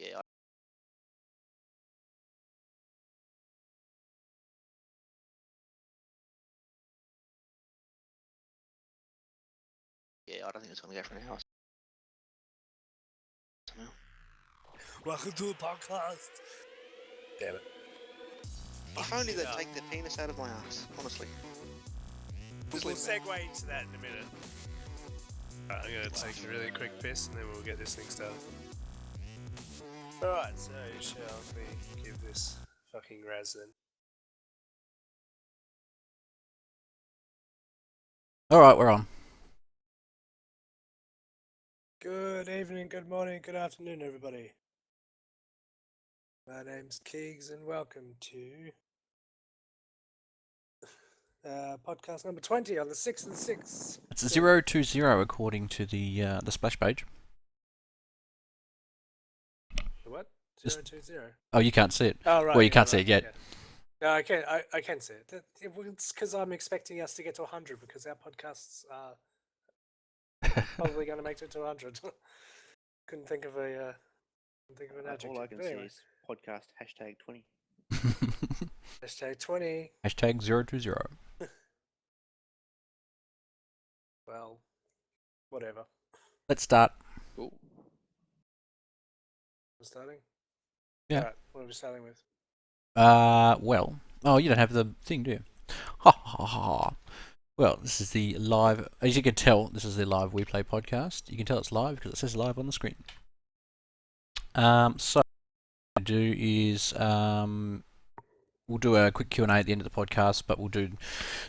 Yeah, I don't think it's going to go for an hour. Welcome to the podcast. Damn it. If only they'd take the penis out of my ass, honestly. We'll segue into that in a minute. I'm going to take a really quick piss and then we'll get this thing started. Alright, so shall we give this fucking Raz then? Alright, we're on. Good evening, good morning, good afternoon, everybody. My name's Keegs and welcome to podcast number 20 on the 6th of the 6th. It's 020 according to the splash page. What? Just- 020? Oh, you can't see it. Oh, right. Well, you can't see it yet. Yeah. No, I can see it. It's because I'm expecting us to get to 100 because our podcasts are probably going to make it to 100. Couldn't think of an adjective. All I can But see anyway. is podcast hashtag 20. Hashtag 20. Hashtag 020. Well, whatever. Let's start. Cool. We're starting? Yeah. Right, what are we starting with? Well. Oh, you don't have the thing, do you? Ha ha ha. Well, this is the live. As you can tell, this is the live We Play podcast. You can tell it's live because it says live on the screen. So what we'll do is we'll do a quick Q&A at the end of the podcast, but we'll do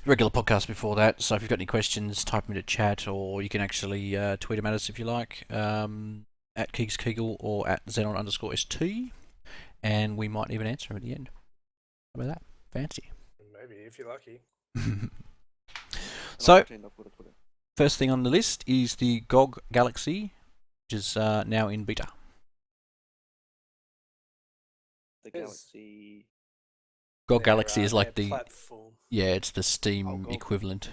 regular podcast before that. So if you've got any questions, type them into chat, or you can actually tweet them at us if you like, at KeegsKegel or at Xenon_ST, and we might even answer them at the end. How about that? Fancy. Maybe, if you're lucky. So, first thing on the list is the GOG Galaxy, which is now in beta. The Galaxy. GOG Galaxy is like the platform. Yeah, it's the Steam GOG. equivalent.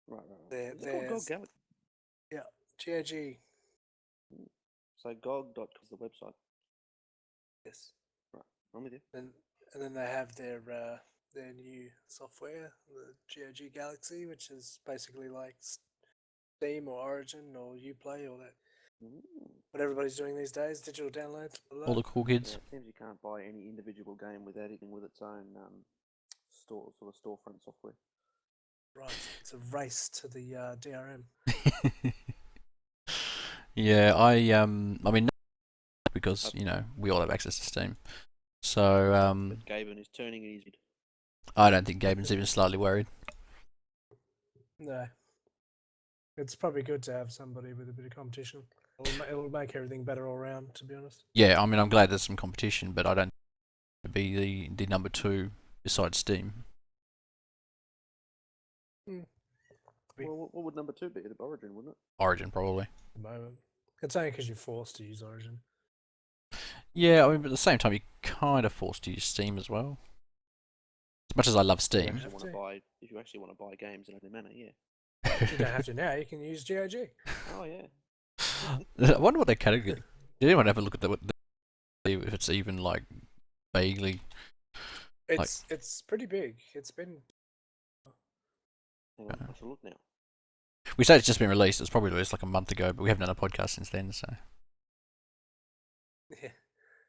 Right. There- Is it called GOG there's- Galaxy? GOG. So GOG.com is the website. Yes. I'm with you. And then they have their new software, the GOG Galaxy, which is basically like Steam or Origin or Uplay or that. What everybody's doing these days, digital downloads. All the cool kids. Yeah, it seems you can't buy any individual game without it with its own storefront software. Right, it's a race to the DRM. Yeah, I mean, because we all have access to Steam, so But Gaben is turning in his mid. I don't think Gaben's even slightly worried. No. It's probably good to have somebody with a bit of competition. It'll make everything better all round, to be honest. Yeah, I mean, I'm glad there's some competition, but I don't think it'd be the number two besides Steam. Well, what would number 2 be? The Origin, wouldn't it? Origin, probably. At the moment. It's only because you're forced to use Origin. Yeah, I mean, but at the same time, you're kind of forced to use Steam as well. As much as I love If Steam. you actually want to buy games in any manner, yeah. You don't have to now, you can use GOG. Oh yeah. I wonder what their category. Did anyone ever look at if it's even like vaguely? It's pretty big. It's been. Hang on, I should look now. We say it's just been released. It's probably released like a month ago, but we haven't done a podcast since then. So Yeah.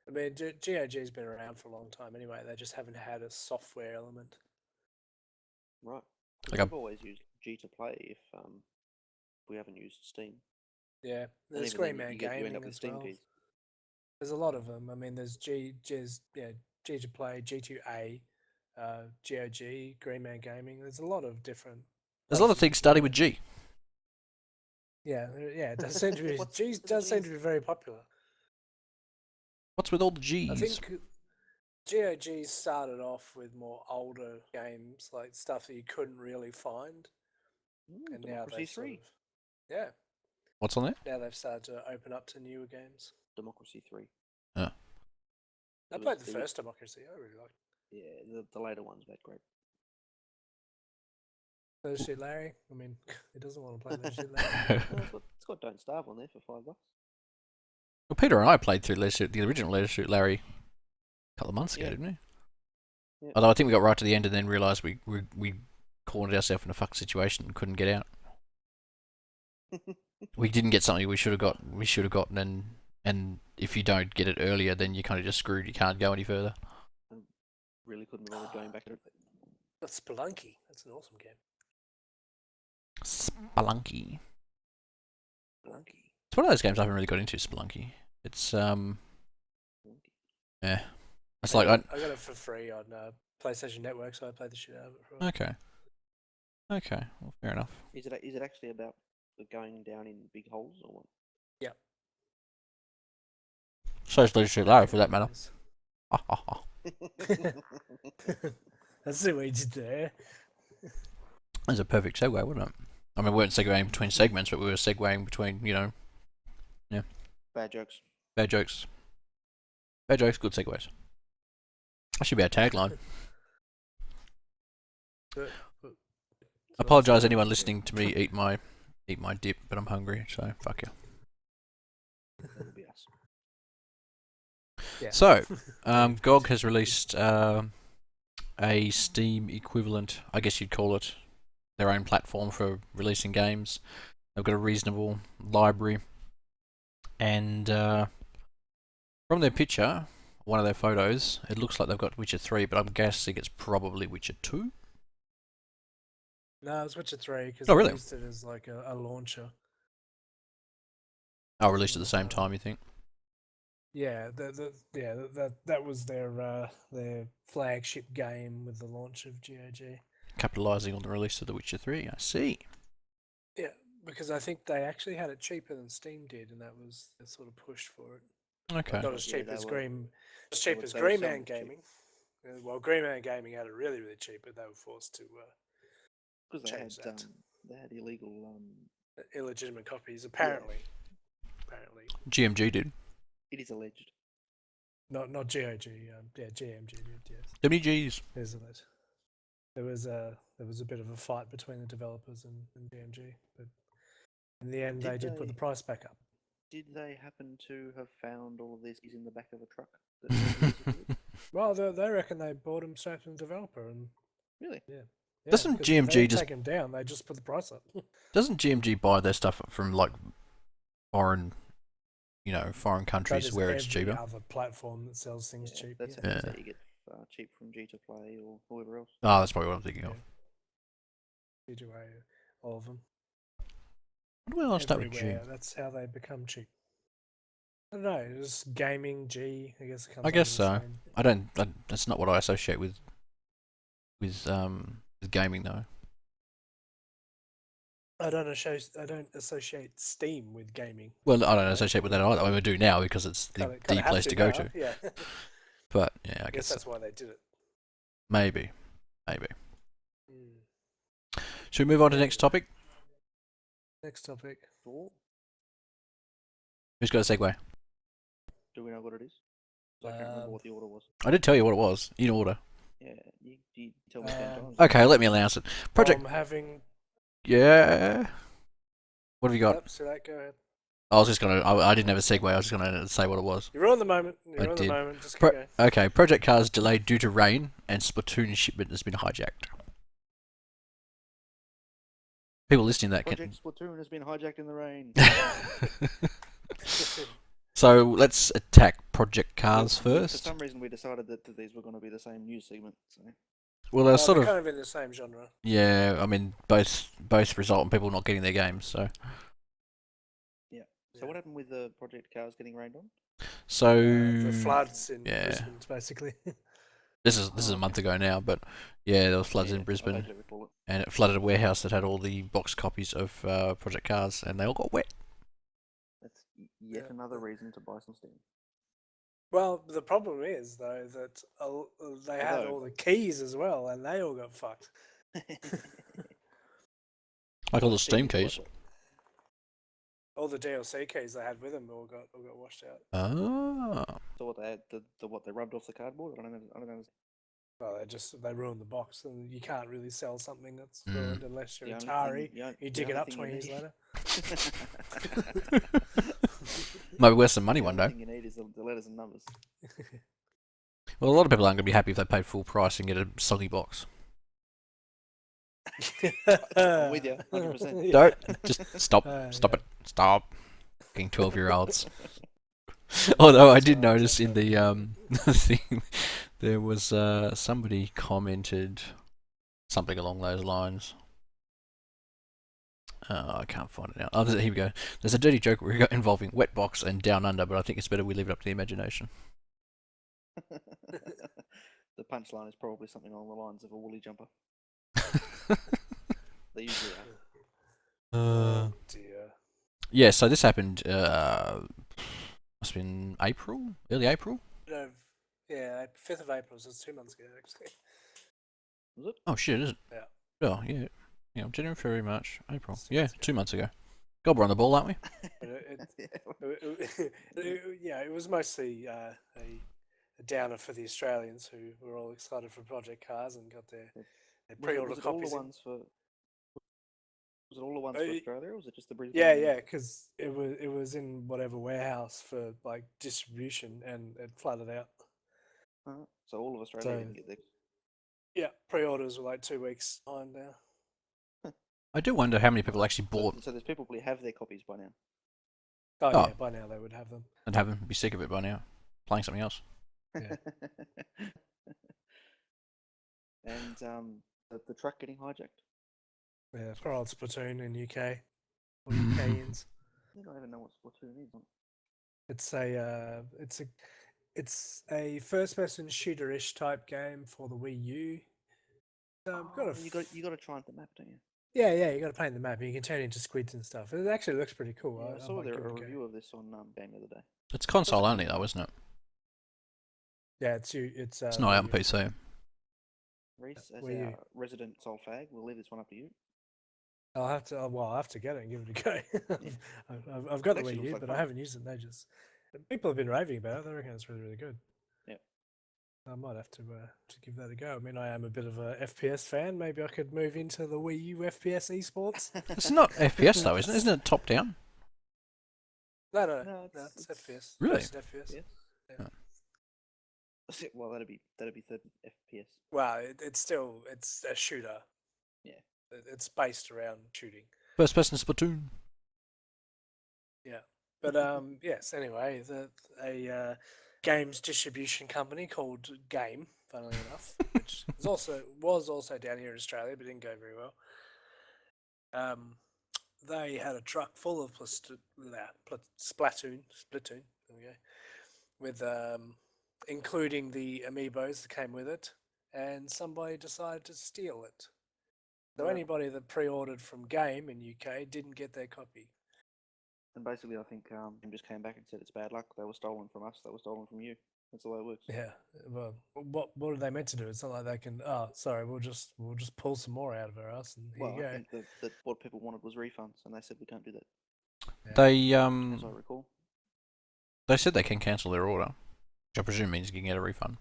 I mean, GOG's been around for a long time anyway. They just haven't had a software element. Right. Like I've always used G to play if we haven't used Steam. Yeah, And there's even then, Greenman you end Gaming up with as Steam well. keys. There's a lot of them. I mean, there's G to play, G2A, GOG, Greenman Gaming. There's a lot of different. there's a lot of things starting with G. Yeah. It does seem to be. G does seem to be very popular. What's with all the G's? I think GOG started off with more older games, like stuff that you couldn't really find, and now Democracy they've 3. yeah. What's on there? Now they've started to open up to newer games. Democracy 3. Oh. I played the first Democracy. I really liked it. Yeah, the later ones were great. No shit, Larry. I mean, he doesn't want to play no shit, Larry. Well, it's got Don't Starve on there for $5. Well, Peter and I played through the original Leisure Suit Larry a couple of months ago, Yeah. didn't we? Yeah. Although I think we got right to the end and then realised we cornered ourselves in a fuck situation and couldn't get out. We didn't get something we should have gotten, and if you don't get it earlier, then you're kind of just screwed. You can't go any further. Really couldn't bother going back at it. That's Spelunky. That's an awesome game. Spelunky. Spelunky. It's one of those games I haven't really got into. Spelunky. It's yeah. It's like I got it for free on PlayStation Network, so I played the shit out of it. For Okay. Well, fair enough. Is it actually about going down in big holes or what? Yeah. So is Leisure Suit Larry, for that matter. That's the way you did there. That's a perfect segue, wasn't it? I mean, we weren't segueing between segments, but we were segueing between, Bad jokes. bad jokes. Bad jokes, good segues. That should be our tagline. But I apologise anyone listening to me eat my dip, but I'm hungry, so fuck you. That would be us. Yeah. So, GOG has released a Steam equivalent, I guess you'd call it, their own platform for releasing games. They've got a reasonable library, and from their picture, one of their photos, it looks like they've got Witcher 3, but I'm guessing it's probably Witcher 2. No, it's Witcher 3 because Oh, really? they used it as like a launcher. Oh, released at the same time, you think? Yeah, that was their flagship game with the launch of GOG. Capitalising on the release of The Witcher 3, I see. Yeah, because I think they actually had it cheaper than Steam did, and that was the sort of push for it. Okay. Not as cheap Yeah, as they Green, as they cheap were- as they were Green selling Man it cheap. Gaming. Well, Green Man Gaming had it really, really cheap, but they were forced to Because change that. they had illegal. Illegitimate copies. Apparently, GMG did. It is alleged. not GOG. Yeah, GMG did. Yes, WGs. there's that. There was a bit of a fight between the developers and GMG, but in the end, they did put the price back up. Did they happen to have found all of these in the back of a truck? That they disappeared? Well, they reckon they bought them straight from the developer, and Really? yeah. Doesn't because GMG they didn't just- take them down? They just put the price up. Doesn't GMG buy their stuff from like foreign countries That is where it's every cheaper? other platform that sells things cheap. That's Yeah. how you get cheap from G2Play or whoever else. Oh, that's probably what I'm thinking of. G2A, all of them. What do I start with G? Everywhere. That's how they become cheap. I don't know. Just gaming G. I guess. It comes I guess under the so. same- I don't. That's not what I associate with gaming though. I don't associate Steam with gaming. Well, I don't associate with that either. I mean, we do now because it's the Kinda have place to go now, to. Yeah. But yeah, I I guess guess that's why they did it. maybe. Mm. Should we move on to the next topic? Next topic. Or Who's got a segue? do we know what it is? I can't remember what the order was. I did tell you what it was in order. Yeah, you tell me 10 times. Okay, let me announce it. Project. I'm having. Yeah. What have you got? Yep, so that go ahead. I was just gonna. I didn't have a segue. I was just gonna say what it was. You're on the moment. I You're on did. the moment. Just Pro- go. Okay, Project Cars delayed due to rain, and Splatoon shipment has been hijacked. People listening to that can. Project Splatoon has been hijacked in the rain. So let's attack Project Cars For first. some reason, we decided that these were going to be the same news segment. So. Well, they're sort they're of. kind of in the same genre. Yeah, I mean, both result in people not getting their games. So So what happened with the Project Cars getting rained on? so The floods in yeah. Brisbane, basically. this is a month ago now, but yeah, there was floods Yeah, in I Brisbane, vaguely recall it. and it flooded a warehouse that had all the box copies of Project Cars, and they all got wet. That's yet another reason to buy some Steam. Well, the problem is though that they had Although- all the keys as well, and they all got fucked. Like all the Steam is keys. worth it. All the DLC keys they had with them all got washed out. Ah, So what they had, they rubbed off the cardboard? I don't understand. Well, they ruined the box, and you can't really sell something that's Mm. ruined unless you're The only Atari. thing- You dig it only up thing 20 you years need- later. Maybe worth some money The one only day. thing you need is the letters and numbers. Well, a lot of people aren't going to be happy if they pay full price and get a soggy box. I'm with you, 100%. Don't just stop Yeah. stop. Fucking 12-year-olds. Although I did Oh, notice in exactly. the thing, there was somebody commented something along those lines. I can't find it now. Oh, here we go. There's a dirty joke involving Wet Box and Down Under, but I think it's better we leave it up to the imagination. The punchline is probably something along the lines of a woolly jumper. They usually are. Oh dear. Yeah, so this happened, must have been April? Early April? No, yeah, 5th of April, so it's 2 months ago, actually. Was it? Oh shit, is it? Yeah. Oh, yeah. Yeah, January, February, March, April. It's 2 Yeah, months ago. 2 months ago. God, we're on the ball, aren't we? But Yeah. yeah, it was mostly a downer for the Australians who were all excited for Project Cars and got their pre-order Was it all the copies in. ones for? Was it all the ones Uh, for Australia, or was it just the Brisbane? Yeah, and- yeah, because it was in whatever warehouse for like distribution and it flooded out. So all of Australia So- didn't get their. Yeah, pre-orders were like 2 weeks behind now. I do wonder how many people actually bought So there's people who have their copies by now. Oh, Oh. yeah, by now they would have them. and haven't be sick of it by now, playing something else. Yeah. And the truck getting hijacked. Yeah, for old Splatoon in UK or UKians. I don't even know what Splatoon is. It's a first-person shooter-ish type game for the Wii U. You got to try the map, don't you? Yeah, you got to paint the map. And you can turn it into squids and stuff. It actually looks pretty cool. Yeah, I saw might there give it a a go. review of this on Game the other day. It's console only though, isn't it? Yeah, it's It's not out on Wii U. PC. Reese, as Wii U. our resident soul fag, we'll leave this one up to you. I'll have to get it and give it a go. Yeah. I've got the It actually Wii looks U, like but I fun. haven't used it in ages. People have been raving about it. They reckon it's really, really good. Yeah. I might have to give that a go. I mean, I am a bit of a FPS fan. Maybe I could move into the Wii U FPS esports. It's not FPS though, isn't it? Isn't it top down? No, No, it's FPS. Really? First FPS. Yeah. Yeah. Well, that'd be 30 FPS. Well, it's a shooter. Yeah. It's based around shooting. First person Splatoon. Yeah. But yes. Anyway, a games distribution company called Game, funnily enough, which was also down here in Australia, but didn't go very well. They had a truck full of Splatoon. There we go. With including the amiibos that came with it, and somebody decided to steal it. So Yeah. anybody that pre-ordered from Game in UK didn't get their copy. And basically, I think Jim just came back and said it's bad luck. They were stolen from us. They were stolen from you. That's the way it works. Yeah. Well, what are they meant to do? It's not like they can. Oh, sorry, we'll just pull some more out of our ass and here Well, you I go. think that what people wanted was refunds, and they said we can't do that. Yeah. They As I recall. they said they can cancel their order, which I presume means you can get a refund.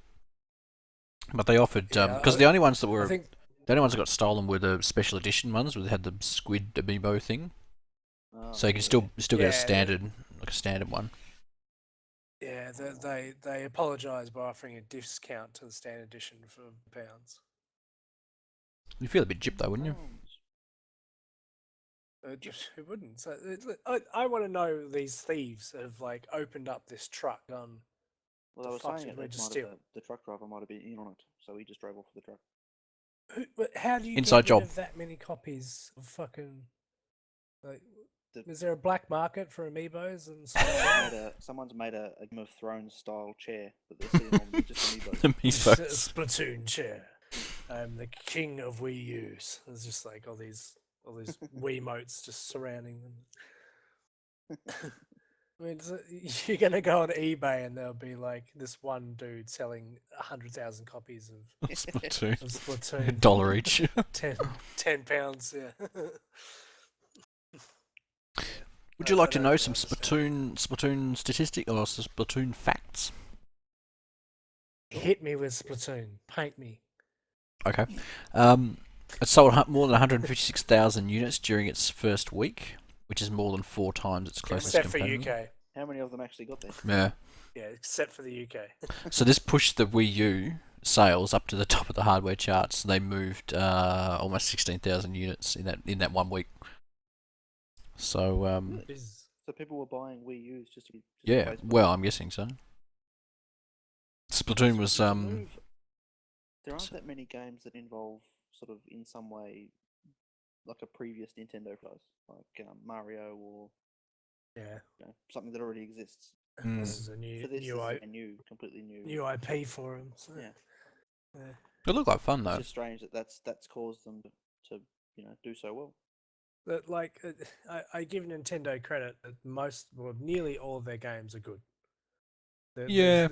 But they offered Yeah, because the only ones that I were think the only ones that got stolen were the special edition ones where they had the squid amiibo thing. So you can still get Yeah, a standard one. Yeah, they apologise by offering a discount to the standard edition for £1. You feel a bit gypped though, wouldn't you? Who wouldn't? So I want to know these thieves have like opened up this truck on. Well, the they were fuck saying did we just that steal? the truck driver might have been in on it, so he just drove off with the truck. But how do you Inside get rid job. of that many copies of fucking? Like, The- is there a black market for amiibos and Someone's made a Game of Thrones style chair that they're sitting on with just amiibos. Amiibos. Splatoon chair? I'm the king of Wii U's. There's just like all these Wiimotes just surrounding them. I mean, you're gonna go on eBay and there'll be like this one dude selling 100,000 copies of Splatoon. Splatoon. $1 each. 10 pounds, yeah. Would you like to I know don't some understand. Splatoon statistic or Splatoon facts? Hit me with Splatoon. Paint me. Okay. It sold more than 156,000 units during its first week, which is more than 4 times its closest Except for competitor. UK. How many of them actually got there? Yeah. Yeah, except for the UK. So this pushed the Wii U sales up to the top of the hardware charts. They moved almost 16,000 units in that 1 week. So Really? Jesus. So people were buying Wii U's just to yeah, replace well, Pokemon? I'm guessing so. Splatoon was It's a move. There aren't that many games that involve sort of in some way like a previous Nintendo franchise, like Mario or Yeah. something that already exists. This is a For this, this is a completely new. IP for them. So. Yeah, Yeah. It looked like fun it's though. just strange that that's caused them to do so well. But like, I give Nintendo credit that nearly all of their games are good. Yeah.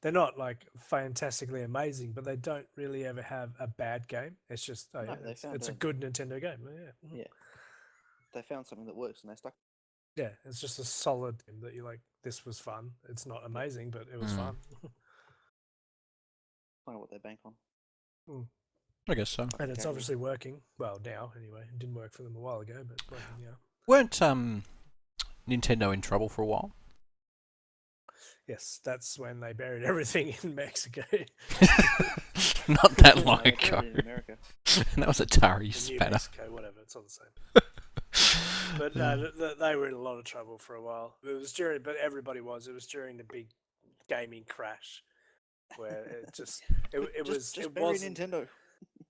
They're not like fantastically amazing, but they don't really ever have a bad game. It's just it's a good Nintendo game. Yeah. Yeah, they found something that works and they stuck. Yeah, it's just a solid game that you like. This was fun. It's not amazing, but it was fun. I know what they bank on. I guess so. And it's obviously working. Well, now anyway. It didn't work for them a while ago, but working now. Weren't Nintendo in trouble for a while? Yes, that's when they buried everything in Mexico. Not that Yeah, long they ago. buried it in America. That was Atari New spanner. Mexico, whatever. It's all the same. But no, they were in a lot of trouble for a while. It was but everybody was. It was during the big gaming crash, where it wasn't Nintendo.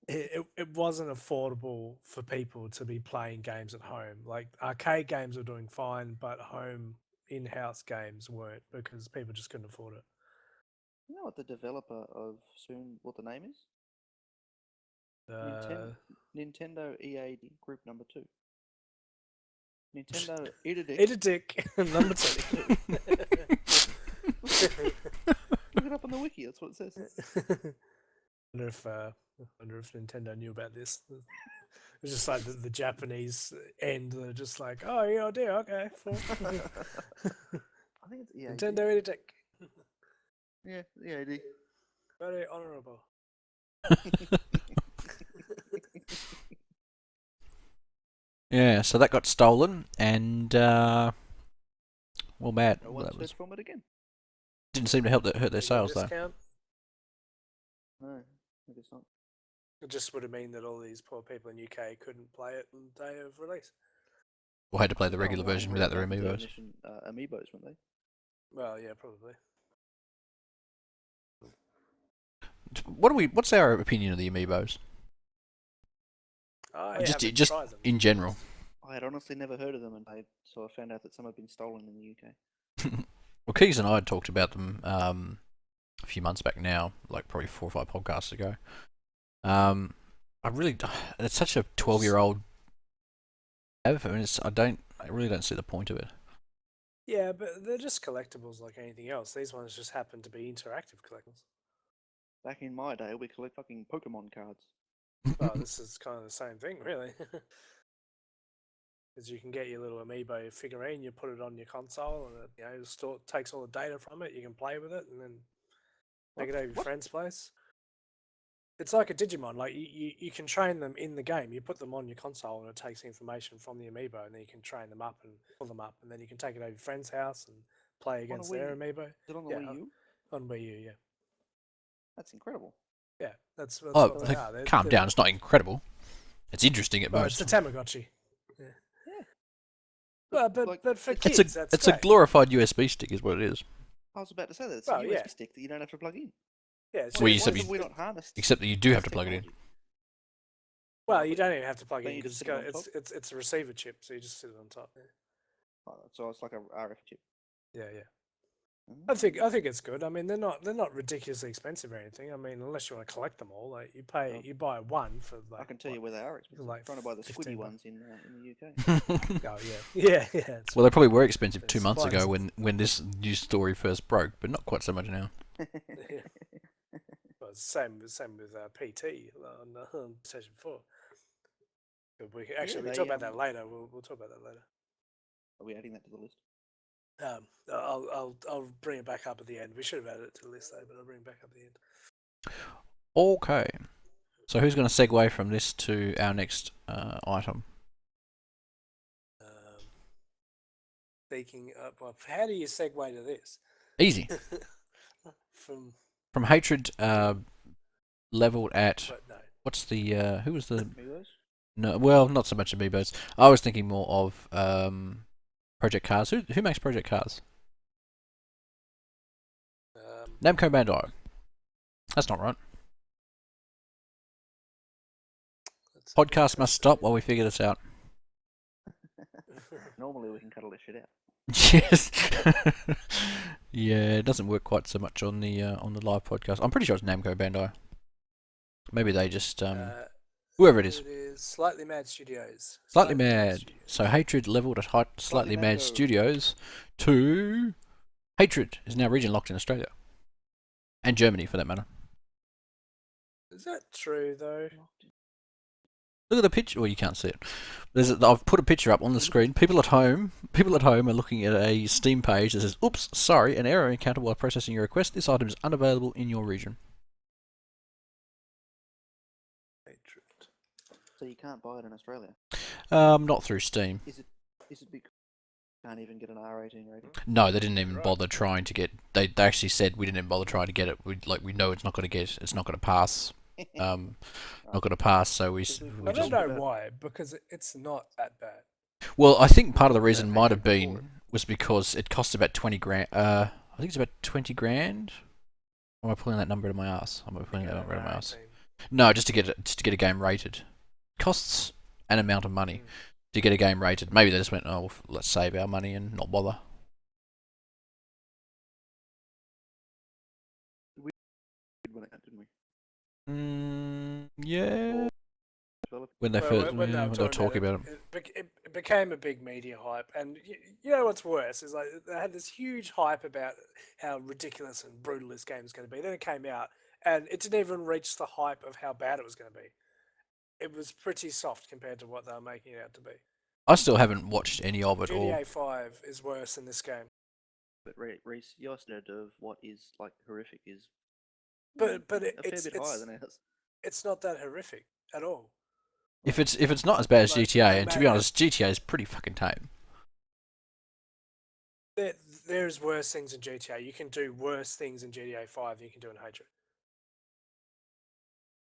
It wasn't affordable for people to be playing games at home. Like arcade games were doing fine, but home in-house games weren't because people just couldn't afford it. You know what the developer of what the name is? Nintendo EA Group number 2. Nintendo Edidick number 2. Look it up on the wiki. That's what it says. Wonder if Nintendo knew about this. It's just like the Japanese end. They're just like, oh, yeah, dear, okay. I think it's EAD. Nintendo Edidick. Yeah, EAD. Very honourable. Yeah, so that got stolen, and well, bad. No one's heard from it again. Didn't seem to hurt their sales though. No, I guess not. It just would have mean that all these poor people in UK couldn't play it on the day of release. Or had to play the regular version without their amiibos. Amiibos, weren't they? Well, yeah, probably. What's our opinion of the amiibos? Just in general. I had honestly never heard of them, so I found out that some had been stolen in the UK. Well, Keys and I had talked about them a few months back now, like probably 4 or 5 podcasts ago. It's such a 12-year-old. I really don't see the point of it. Yeah, but they're just collectibles like anything else. These ones just happen to be interactive collectibles. Back in my day, we collect fucking Pokemon cards. Well, this is kind of the same thing, really. Because you can get your little amiibo figurine, you put it on your console, and it takes all the data from it. You can play with it, and then take it over your friend's place. It's like a Digimon. Like you can train them in the game. You put them on your console, and it takes information from the amiibo, and then you can train them up and pull them up, and then you can take it over your friend's house and play against their amiibo. Is it on the Wii U? On Wii U, yeah. That's incredible. Yeah, that's what they are. Calm down. It's not incredible. It's interesting at most. It's a Tamagotchi. Yeah. Well, but for kids, it's a glorified USB stick, is what it is. I was about to say that it's a USB stick that you don't have to plug in. Yeah, except that you do have to plug it in. Well, you don't even have to plug it in because it's a receiver chip, so you just sit it on top. Yeah. Oh, so it's like a RF chip. Yeah. I think it's good. I mean, they're not ridiculously expensive or anything. I mean, unless you want to collect them all, like you buy one for like. I can tell you where they are expensive. Like I'm trying to buy the Squiddy ones in the UK. Oh yeah. Well, they probably were expensive 2 months ago when this news story first broke, but not quite so much now. Well, same with PT on Session 4. We can talk about that later. We'll talk about that later. Are we adding that to the list? I'll bring it back up at the end. We should have added it to the list though, but I'll bring it back up at the end. Okay. So who's going to segue from this to our next item? speaking, well, how do you segue to this? Easy. From Hatred leveled at but no. what's the who was the Amiibos? no? Well, not so much Amiibos. I was thinking more of Project Cars. Who makes Project Cars? Namco Bandai. That's not right. Podcast must stop while we figure this out. Normally we can cut all this shit out. Yes. Yeah, it doesn't work quite so much on the live podcast. I'm pretty sure it's Namco Bandai. Maybe they just whoever it is. It is Slightly Mad Studios. Slightly Mad. So Hatred leveled at Slightly Mad Mado. Studios to Hatred is now region locked in Australia and Germany for that matter. Is that true though? Look at the picture. Well, you can't see it. I've put a picture up on the screen. People at home are looking at a Steam page that says, "Oops, sorry, an error encountered while processing your request. This item is unavailable in your region." Hatred. So you can't buy it in Australia. Not through Steam. Is it because you can't even get an R18 rating? No, they didn't even Right. bother trying to get. They actually said we didn't even bother trying to get it. We know it's not going to get. It's not going to pass. Not going to pass. So we I just. don't know why, because it's not that bad. Well, I think part of the reason Yeah, might have before. been was because it cost about 20 grand. I think it's about 20 grand. Or am I pulling that number out of my ass? Am I pulling that number out of my ass? No, just to get a game rated. Costs an amount of money to get a game rated. Maybe they just went, oh, let's save our money and not bother. We did one out, didn't we? Yeah. Develop- When they Well, first, when when they were talking about it. It became a big media hype, and you know what's worse is like they had this huge hype about how ridiculous and brutal this game is going to be. Then it came out, and it didn't even reach the hype of how bad it was going to be. It was pretty soft compared to what they were making it out to be. I still haven't watched any of it. GTA 5 is worse than this game, But Reese, your standard of what is like horrific is but a fair bit higher it's than ours. it's not that horrific at all. If it's not as bad as Like, GTA, no and to be matter- honest, GTA is pretty fucking tame. There's worse things in GTA. You can do worse things in GTA 5 than you can do in Hatred.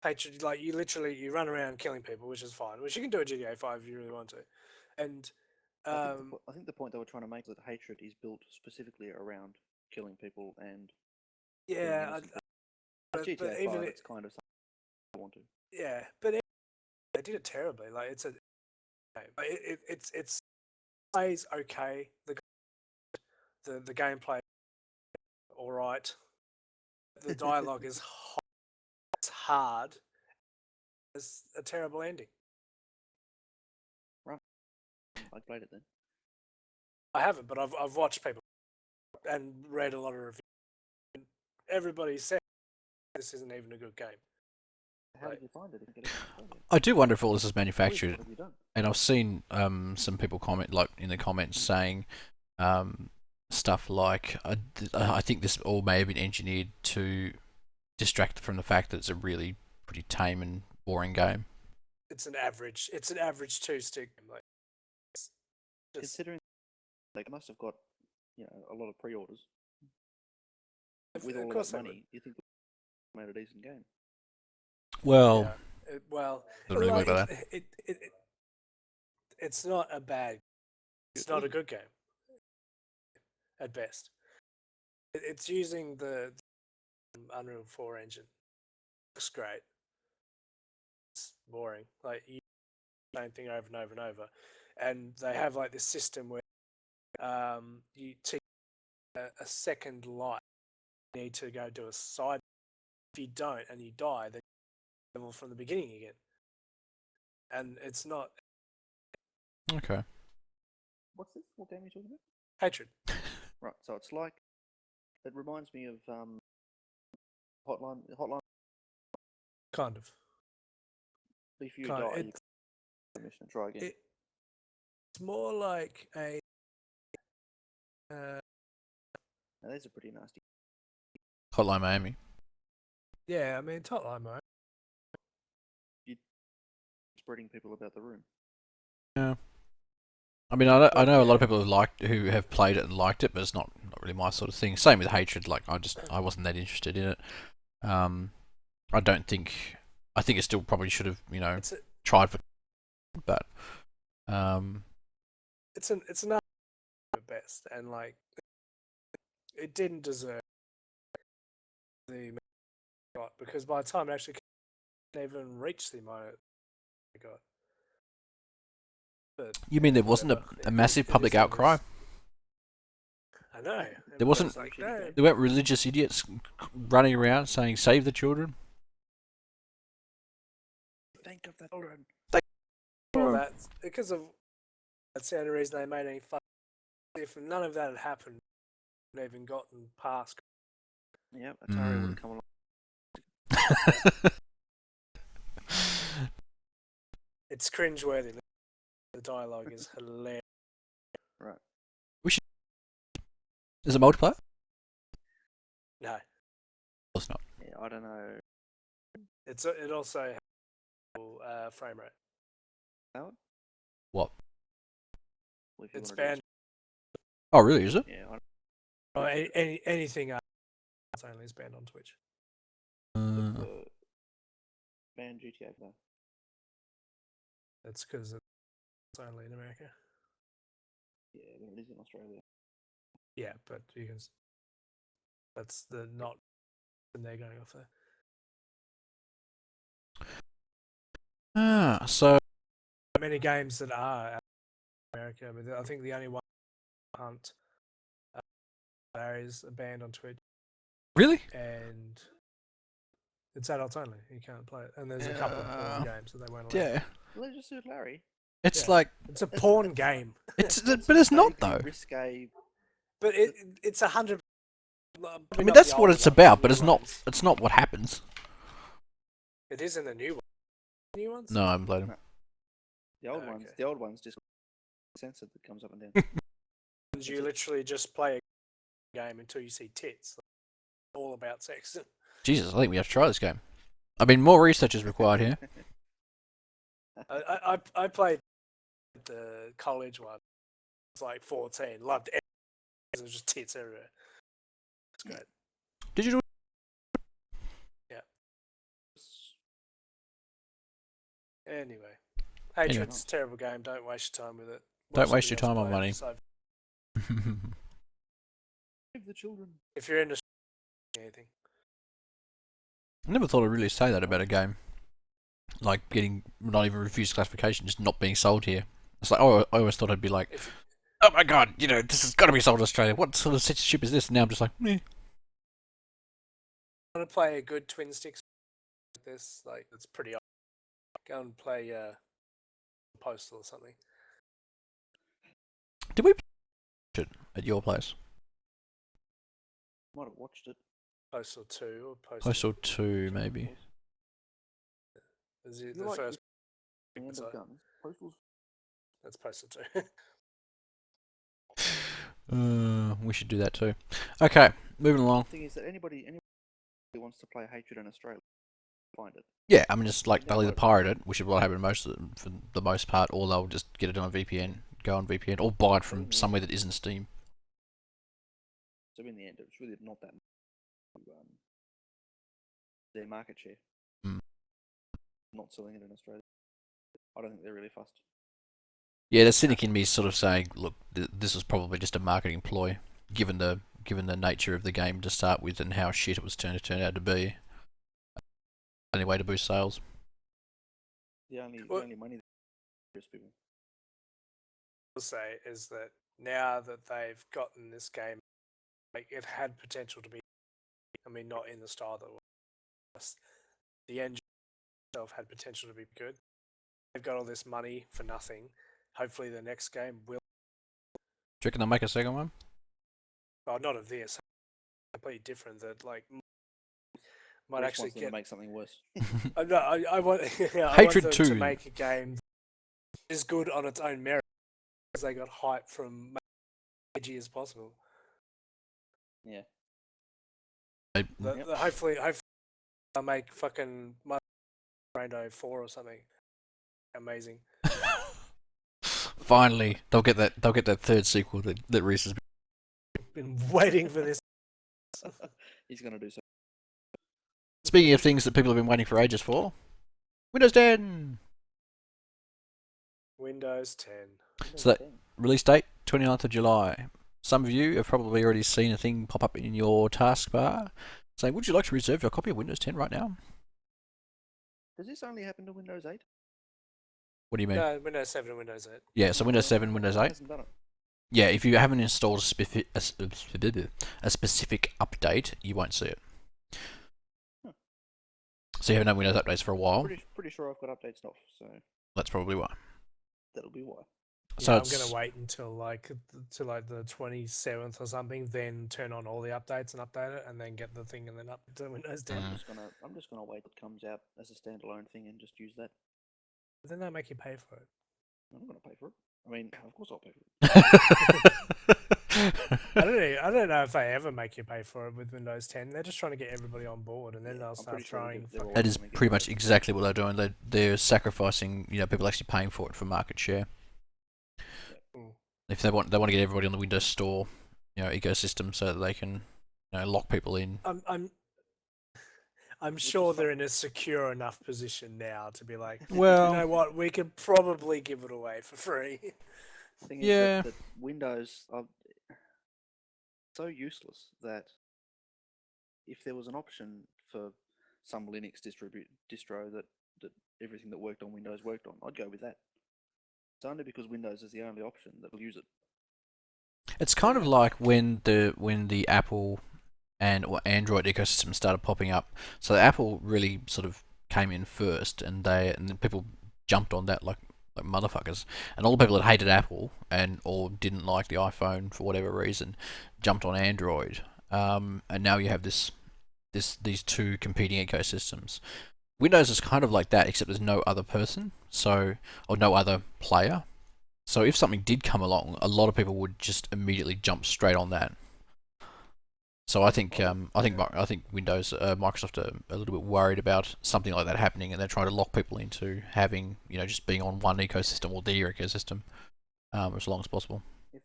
Hatred, like you run around killing people, which is fine. Which you can do in GTA 5 if you really want to. And I think the point they were trying to make is that Hatred is built specifically around killing people and killing yeah, innocent people. but GTA even 5, it, it's kind of something I want to. yeah, but they did it terribly. Like it's plays okay. The gameplay all right. The dialogue is it's hard. It's a terrible ending. I played it then. I haven't, but I've watched people and read a lot of reviews. Everybody said this isn't even a good game. How did you find it? If you get it in Australia? I do wonder if all this is Reese, manufactured. what have you done? And I've seen some people comment like in the comments saying stuff like I think this all may have been engineered to distract from the fact that it's a really pretty tame and boring game. It's an average 2-stick game. Like, it's just, Considering they must have got a lot of pre-orders with of all course that they would. money. You think they made a decent game? Well, Yeah. Well, doesn't really work like like, it's not a bad. It's not a good game. At best, it's using the Unreal 4 engine. Looks great. It's boring. Like you do the same thing over and over and over, and they have like this system where you take a second life. You need to go do a side. If you don't and you die, then you level from the beginning again. And it's not okay. What's this? What game are you talking about? Hatred. Right, so it's like it reminds me of Hotline. Kind of. If you Kind of. die, you can mission and try again. It's more like a. Now, there's a pretty nasty. Hotline Miami. Yeah, I mean, it's Hotline Miami. Spreading people about the room. Yeah. I mean, I know a lot of people who have played it and liked it, but it's not really my sort of thing. Same with Hatred. Like I wasn't that interested in it. I don't think. I think it still probably should have tried for, but it's an at best, and like it didn't deserve the got, because by the time it actually even reached the amount it got. But you mean there wasn't a massive public outcry? I know. There wasn't. Like, no. There weren't religious idiots running around saying "Save the children." Think of the children. Well, that's because of that's the only reason they made any fun. If none of that had happened, they wouldn't even gotten past. Yep, Atari would have come along. It's cringeworthy. The dialogue is hilarious. Right. Is it multiplayer? No, It's not. Yeah, I don't know. it also has frame rate. How? What? Well, if you It's wanna do banned. Oh, really? Is it? Yeah, Oh, anything it's only is banned on Twitch. ban GTA though. That's because it's only in America. Yeah, but it is in Australia. Yeah, but you can. That's the not. And they're going off there. So Many games that are out in America, but I think the only one Hunt is banned on Twitch, really? and it's adults only. You can't play it, and there's a couple of porn games that they won't allow. Yeah. Let's just do Larry. It's Yeah. like It's a porn game. but it's not though. Risque. But it's 100. I mean, that's what it's about, but it's not what happens. It is in the new one. New ones? No, I haven't played them. The old ones just censored that comes up and down. You literally just play a game until you see tits. All about sex. Jesus, I think we have to try this game. I mean, more research is required here. I played the college one. I was like 14. Loved it. It was just tits everywhere. It's great. Did you do? Yeah. Anyway, Hatred's a terrible game. Don't waste your time with it. Don't waste your time on money. Save the children. If you're into anything. I never thought I'd really say that about a game. Like getting not even refused classification, just not being sold here. It's like, oh, I always thought I'd be like, oh my god, this has got to be sold in Australia. What sort of ship is this? And now I'm just like, meh. Want to play a good twin sticks like this? Like, it's pretty awesome. Go and play Postal or something. Did we play it at your place? Might have watched it. Postal 2 or Postal 2, maybe. Is it You the like first? the end of episode? guns. Postal's That's Postal 2. We should do that too. Okay, moving along. The thing is that anybody who wants to play Hatred in Australia, find it. Yeah, I mean, just like they'll either pirate it, which is what happened for the most part, or they'll just get it on a VPN, go on VPN, or buy it from somewhere that isn't Steam. So in the end, it's really not that their market share. Not selling it in Australia. I don't think they're really fussed. Yeah, the cynic in me is sort of saying, look, this was probably just a marketing ploy, given the nature of the game to start with and how shit it was turned out to be. Only way to boost sales. The only money that people. I'll say is that now that they've gotten this game, like it had potential to be. I mean, not in the style that was. The engine itself had potential to be good. They've got all this money for nothing. Hopefully, the next game will. Do you reckon they'll make a second one? Oh, not of this. Completely different. That like might actually get make something worse. No, I want. Yeah, Hatred I want 2 to make a game that is good on its own merit because they got hype from edgy as possible. Yeah. Hopefully, I'll make fucking Rainbow 4 or something amazing. Finally, they'll get that third sequel that Reese has Been waiting for this. He's gonna do so. Speaking of things that people have been waiting for ages for, Windows 10! Windows 10. So that release date, 29th of July. Some of you have probably already seen a thing pop up in your taskbar saying, would you like to reserve your copy of Windows 10 right now? Does this only happen to Windows 8? What do you mean? No, Windows 7 and Windows 8. Yeah, so Windows 7, Windows 8. Hasn't done it. Yeah, if you haven't installed a specific update, you won't see it. Huh. So you haven't had Windows updates for a while. Pretty sure I've got updates off, so That's probably why. that'll be why. So Yeah, I'm it's, gonna wait until like the 27th or something, then turn on all the updates and update it, and then get the thing and then up to Windows 10. Mm. I'm just gonna wait till it comes out as a standalone thing and just use that. But then they make you pay for it. I'm not gonna pay for it. I mean, of course I'll pay for it. I don't know if they ever make you pay for it with Windows 10. They're just trying to get everybody on board, and then Yeah, they'll I'm start pretty sure throwing. they're all That is gonna get pretty much paid. exactly what they're doing. They're sacrificing, people actually paying for it for market share. Mm. If they want to get everybody on the Windows Store, ecosystem, so that they can, lock people in. I'm sure they're in a secure enough position now to be like, Well, you know what, we could probably give it away for free. The thing Yeah. is that Windows are so useless that if there was an option for some Linux distro that everything that worked on Windows worked on, I'd go with that. It's only because Windows is the only option that'll use it. it's kind of like when the Apple or Android ecosystem started popping up. So Apple really sort of came in first, and then people jumped on that like motherfuckers. And all the people that hated Apple or didn't like the iPhone for whatever reason jumped on Android. And now you have these two competing ecosystems. Windows is kind of like that, except there's no other person, or no other player. So if something did come along, a lot of people would just immediately jump straight on that. So I think Windows, Microsoft are a little bit worried about something like that happening, and they're trying to lock people into having, just being on one ecosystem or their ecosystem, as long as possible. If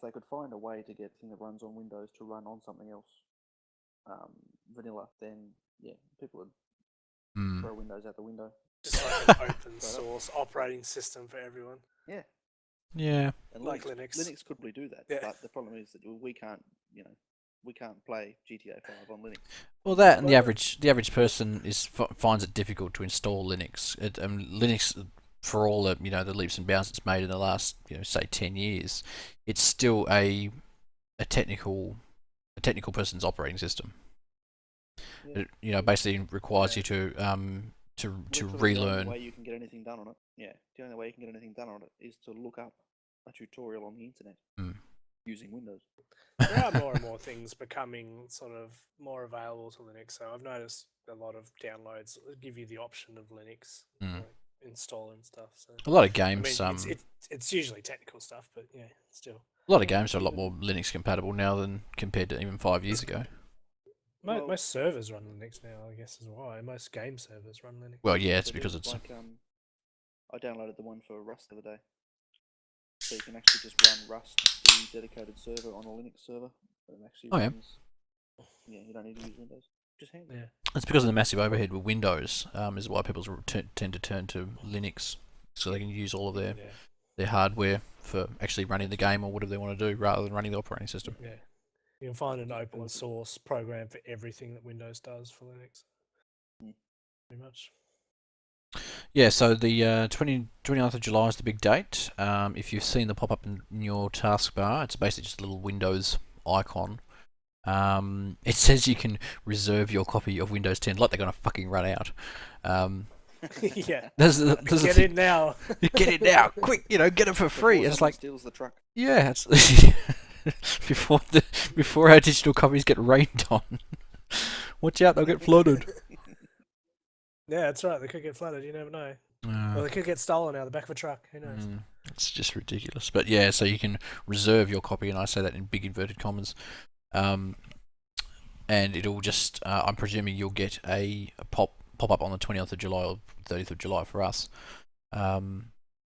they could find a way to get a thing that runs on Windows to run on something else, vanilla, then people would throw Windows out the window. Just like an open source operating system for everyone. Yeah. Yeah. And Like Linux. Linux could probably do that, Yeah. but the problem is that we can't play GTA 5 on Linux. Well, that and the average person finds it difficult to install Linux. Linux, for all the the leaps and bounds it's made in the last say 10 years, it's still a technical person's operating system. Yeah. It basically requires you to Literally relearn. The only way you can get anything done on it, the only way you can get anything done on it is to look up a tutorial on the internet using Windows. There are more and more things becoming sort of more available to Linux. So I've noticed a lot of downloads give you the option of Linux like install and stuff. So A lot of games. it's usually technical stuff, but still. A lot of games are a lot more Linux compatible now than compared to even 5 years ago. Most servers run Linux now, I guess, is why. Most game servers run Linux. Well, yeah, it's because it's... Like, I downloaded the one for Rust the other day. So you can actually just run Rust, the dedicated server, on a Linux server. And it actually runs... Yeah, you don't need to use Windows. Just handy. Yeah. It's because of the massive overhead with Windows, is why people tend to turn to Linux, so they can use all of their hardware for actually running the game or whatever they want to do, rather than running the operating system. Yeah. You can find an open source program for everything that Windows does for Linux. Pretty much. Yeah, so the 29th of July is the big date. If you've seen the pop-up in your taskbar, it's basically just a little Windows icon. It says you can reserve your copy of Windows 10, like they're going to fucking run out. Yeah. Get it now. Get it now, quick! Get it for free. Before It's like steals the truck. Yeah, it's before our digital copies get rained on. Watch out, they'll get flooded. Yeah, that's right. They could get flooded. You never know. Or they could get stolen out of the back of a truck. Who knows? It's just ridiculous. But yeah, so you can reserve your copy, and I say that in big inverted commas. And it'll just, I'm presuming you'll get a pop up on the 20th of July or 30th of July for us.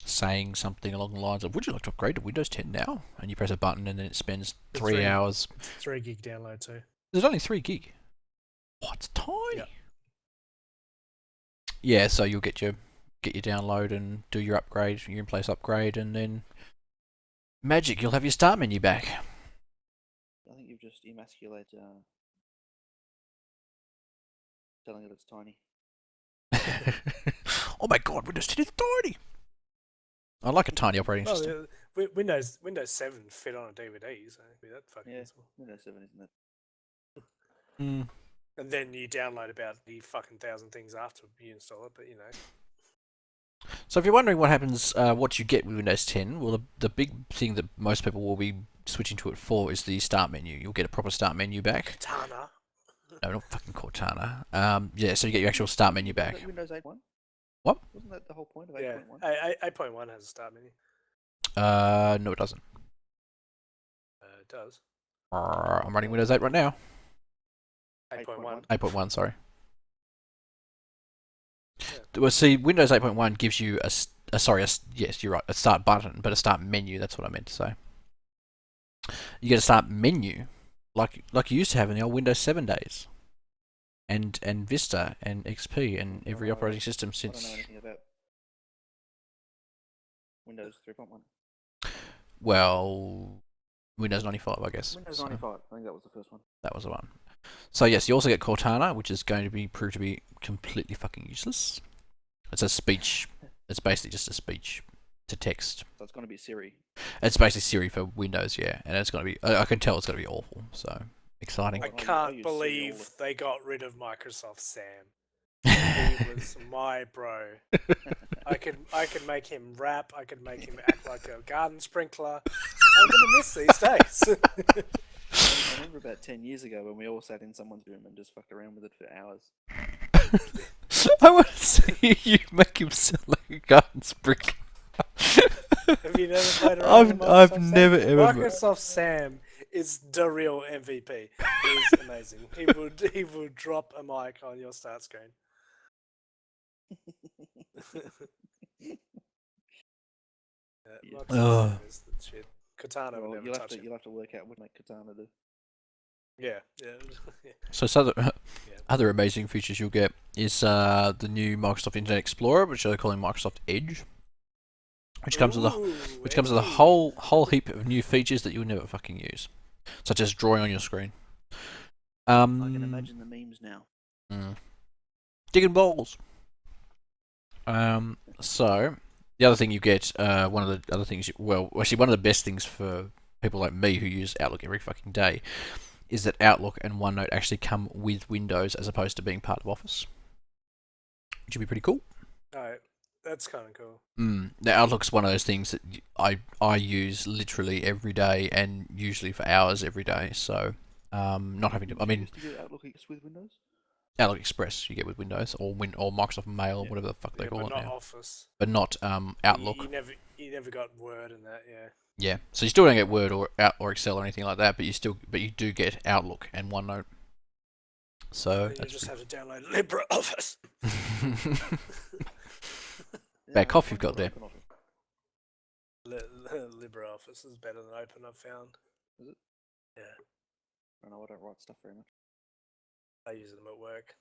saying something along the lines of, "Would you like to upgrade to Windows 10 now?" And you press a button, and then it spends It's 3 hours. It's 3 gig download too. Is it only 3 gig? Oh, it's tiny. Yep. Yeah, so you'll get your download and do your upgrade, your in-place upgrade, and then magic, you'll have your start menu back. I think you've just emasculated telling it it's tiny. Oh my god, Windows 10 is tiny! I like a tiny operating system. Windows 7 fit on a DVD, so it'd be that fucking useful. Windows 7 isn't it? Mm. And then you download about the fucking 1,000 things after you install it, but you know. So if you're wondering what happens, what you get with Windows 10, well, the big thing that most people will be switching to it for is the start menu. You'll get a proper start menu back. Cortana. No, not fucking Cortana. Yeah, so you get your actual start menu back. Wasn't that Windows 8.1? What? Wasn't that the whole point of 8.1? Yeah, 8.1 has a start menu. No, it doesn't. It does. I'm running Windows 8 right now. 8.1. 8.1, sorry. Yeah. Well, see, Windows 8.1 gives you yes, you're right, a start button, but a start menu. That's what I meant to say. You get a start menu, like you used to have in the old Windows 7 days, and Vista and XP and every operating system since. I don't know anything about Windows 3.1. Well, Windows 95, I guess. Windows 95. I think that was the first one. That was the one. So yes, you also get Cortana, which is going to be proved to be completely fucking useless. It's a speech. It's basically just a speech to text. So it's going to be Siri. It's basically Siri for Windows, yeah, and it's going to be. I can tell it's going to be awful. So exciting. I I can't use Siri believe they got rid of Microsoft Sam. He was my bro. I could make him rap. I could make him act like a garden sprinkler. I'm gonna miss these days. I remember about 10 years ago when we all sat in someone's room and just fucked around with it for hours. I want to see you make him sound like a garden sprinkler. Have you never played around with Microsoft I've Sam? never ever. Microsoft Sam is the real MVP. He's amazing. He would drop a mic on your start screen. Microsoft Sam is the shit. Katana would Well, never touch it. you'll have to work out what make Katana do. Yeah. So other amazing features you'll get is the new Microsoft Internet Explorer, which they're calling Microsoft Edge, which comes with a whole heap of new features that you'll never fucking use, such as drawing on your screen. I can imagine the memes now. Digging balls. So the other thing you get, one of the other things, one of the best things for people like me who use Outlook every fucking day, is that Outlook and OneNote actually come with Windows as opposed to being part of Office, which would be pretty cool. Alright, that's kind of cool. Now Outlook's one of those things that I use literally every day and usually for hours every day. So not having to. I mean, do you get Outlook with Windows? Outlook Express you get with Windows or Microsoft Mail, whatever the fuck they call it not now. Office. But not Outlook. You never got Word and that, yeah. Yeah, so you still don't get Word or Excel or anything like that, but you do get Outlook and OneNote. So you just have to download LibreOffice. Bad cough you've got there. LibreOffice is better than Open, I've found. Is it? Yeah. I don't know, I don't write stuff very much. I use them at work.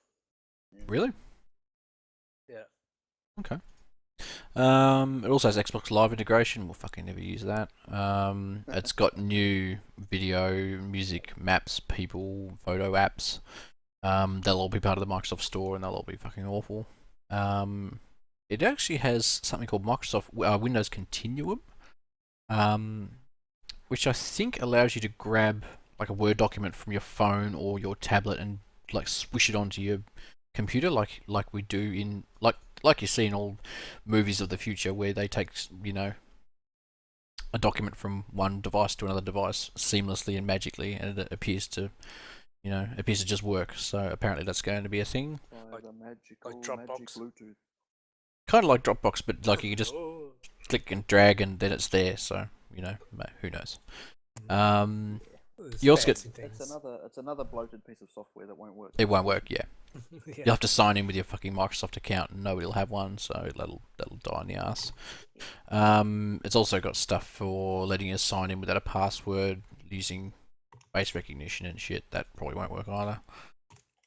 Yeah. Really? Yeah. Okay. It also has Xbox Live integration. We'll fucking never use that. It's got new video, music, maps, people, photo apps. They'll all be part of the Microsoft Store, and they'll all be fucking awful. It actually has something called Microsoft Windows Continuum, which I think allows you to grab like a Word document from your phone or your tablet and like swish it onto your computer, like we do in like you see in all movies of the future, where they take a document from one device to another device seamlessly and magically, and it appears to just work. So apparently that's going to be a thing. Like Dropbox. Magic Bluetooth. Kind of like Dropbox, but like you can just click and drag and then it's there. So who knows? There's You also get- fancy things. It's another bloated piece of software that won't work. It won't work, yeah. Yeah. You'll have to sign in with your fucking Microsoft account, and nobody will have one, so that'll die in the ass. It's also got stuff for letting you sign in without a password using face recognition and shit. That probably won't work either.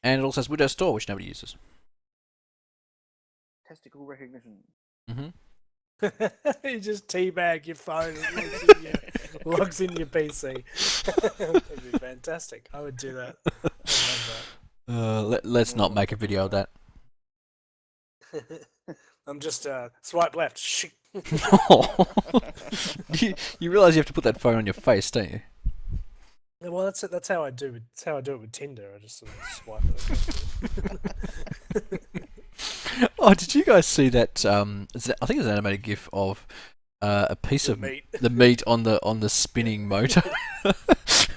And it also has Windows Store, which nobody uses. Testicle recognition. Mm-hmm. You just teabag your phone and logs in your PC. That'd be fantastic. I would do that. I love Let's not make a video of that. that. I'm just swipe left. Shit. you realise you have to put that phone on your face, don't you? Well, that's how I do it. That's how I do it with Tinder. I just sort of swipe it. Oh, did you guys see that? I think it's an animated GIF of a piece The of meat. the meat on the spinning motor.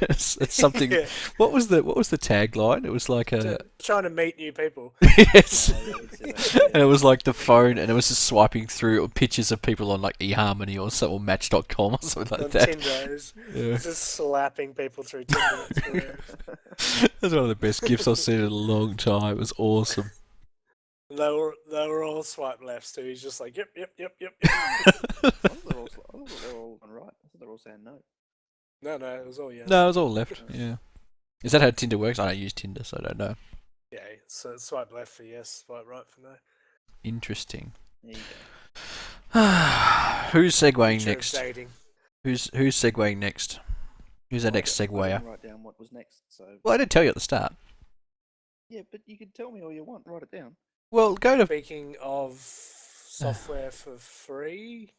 it's something. Yeah. What was the tagline? It was like a Trying to meet new people. yes, Oh, yeah, I did see that, and it was like the phone, and it was just swiping through pictures of people on like eHarmony or something, or Match.com or something like On that. Tinder, it's Yeah. just slapping people through Tinder. That's hilarious. That's one of the best GIFs I've seen in a long time. It was awesome. They were all swipe left, so he's just like, yep. I thought they were all on right. I thought they were all saying no. No, it was all yes. No, it was all left. Yeah. Is that how Tinder works? I don't use Tinder, so I don't know. Yeah, so swipe left for yes, swipe right for no. Interesting. There you go. Who's segueing Nature of next? dating. Who's segueing next? Who's our next I seguer? didn't write down what was next, so Well, I did tell you at the start. yeah, but you can tell me all you want. Write it down. Well, go to Speaking of software for free,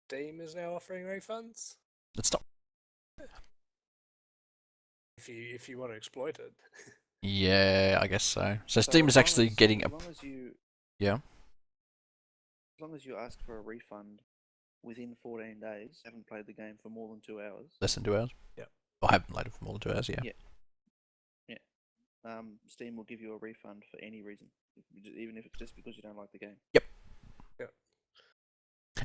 Steam is now offering refunds let's stop. if you want to exploit it. Yeah, I guess so. So So Steam as is long actually as- getting as a long as you yeah. as long as you ask for a refund within 14 days, haven't played the game for more than 2 hours, Less than 2 hours. Yep. I haven't played it for more than 2 hours. Yeah. Steam will give you a refund for any reason, even if it's just because you don't like the game.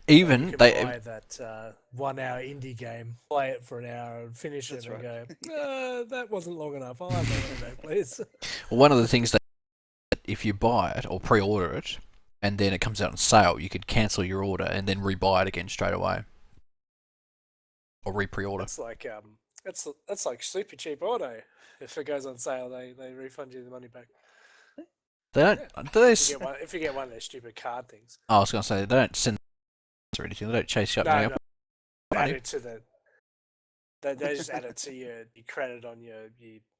Even you can they buy that 1 hour indie game, play it for an hour, and finish That's it, and right. go, that wasn't long enough. I'll have another day, please. one of the things that if you buy it or pre-order it, and then it comes out on sale, you could cancel your order and then rebuy it again straight away, or re-pre-order. That's like that's like super cheap auto. If it goes on sale, they refund you the money back. They don't. Do they? If you get one of their stupid card things. I was gonna say they don't send or anything. They don't chase you up. No, now. no. Add Money. it to the. They just add it to your credit on your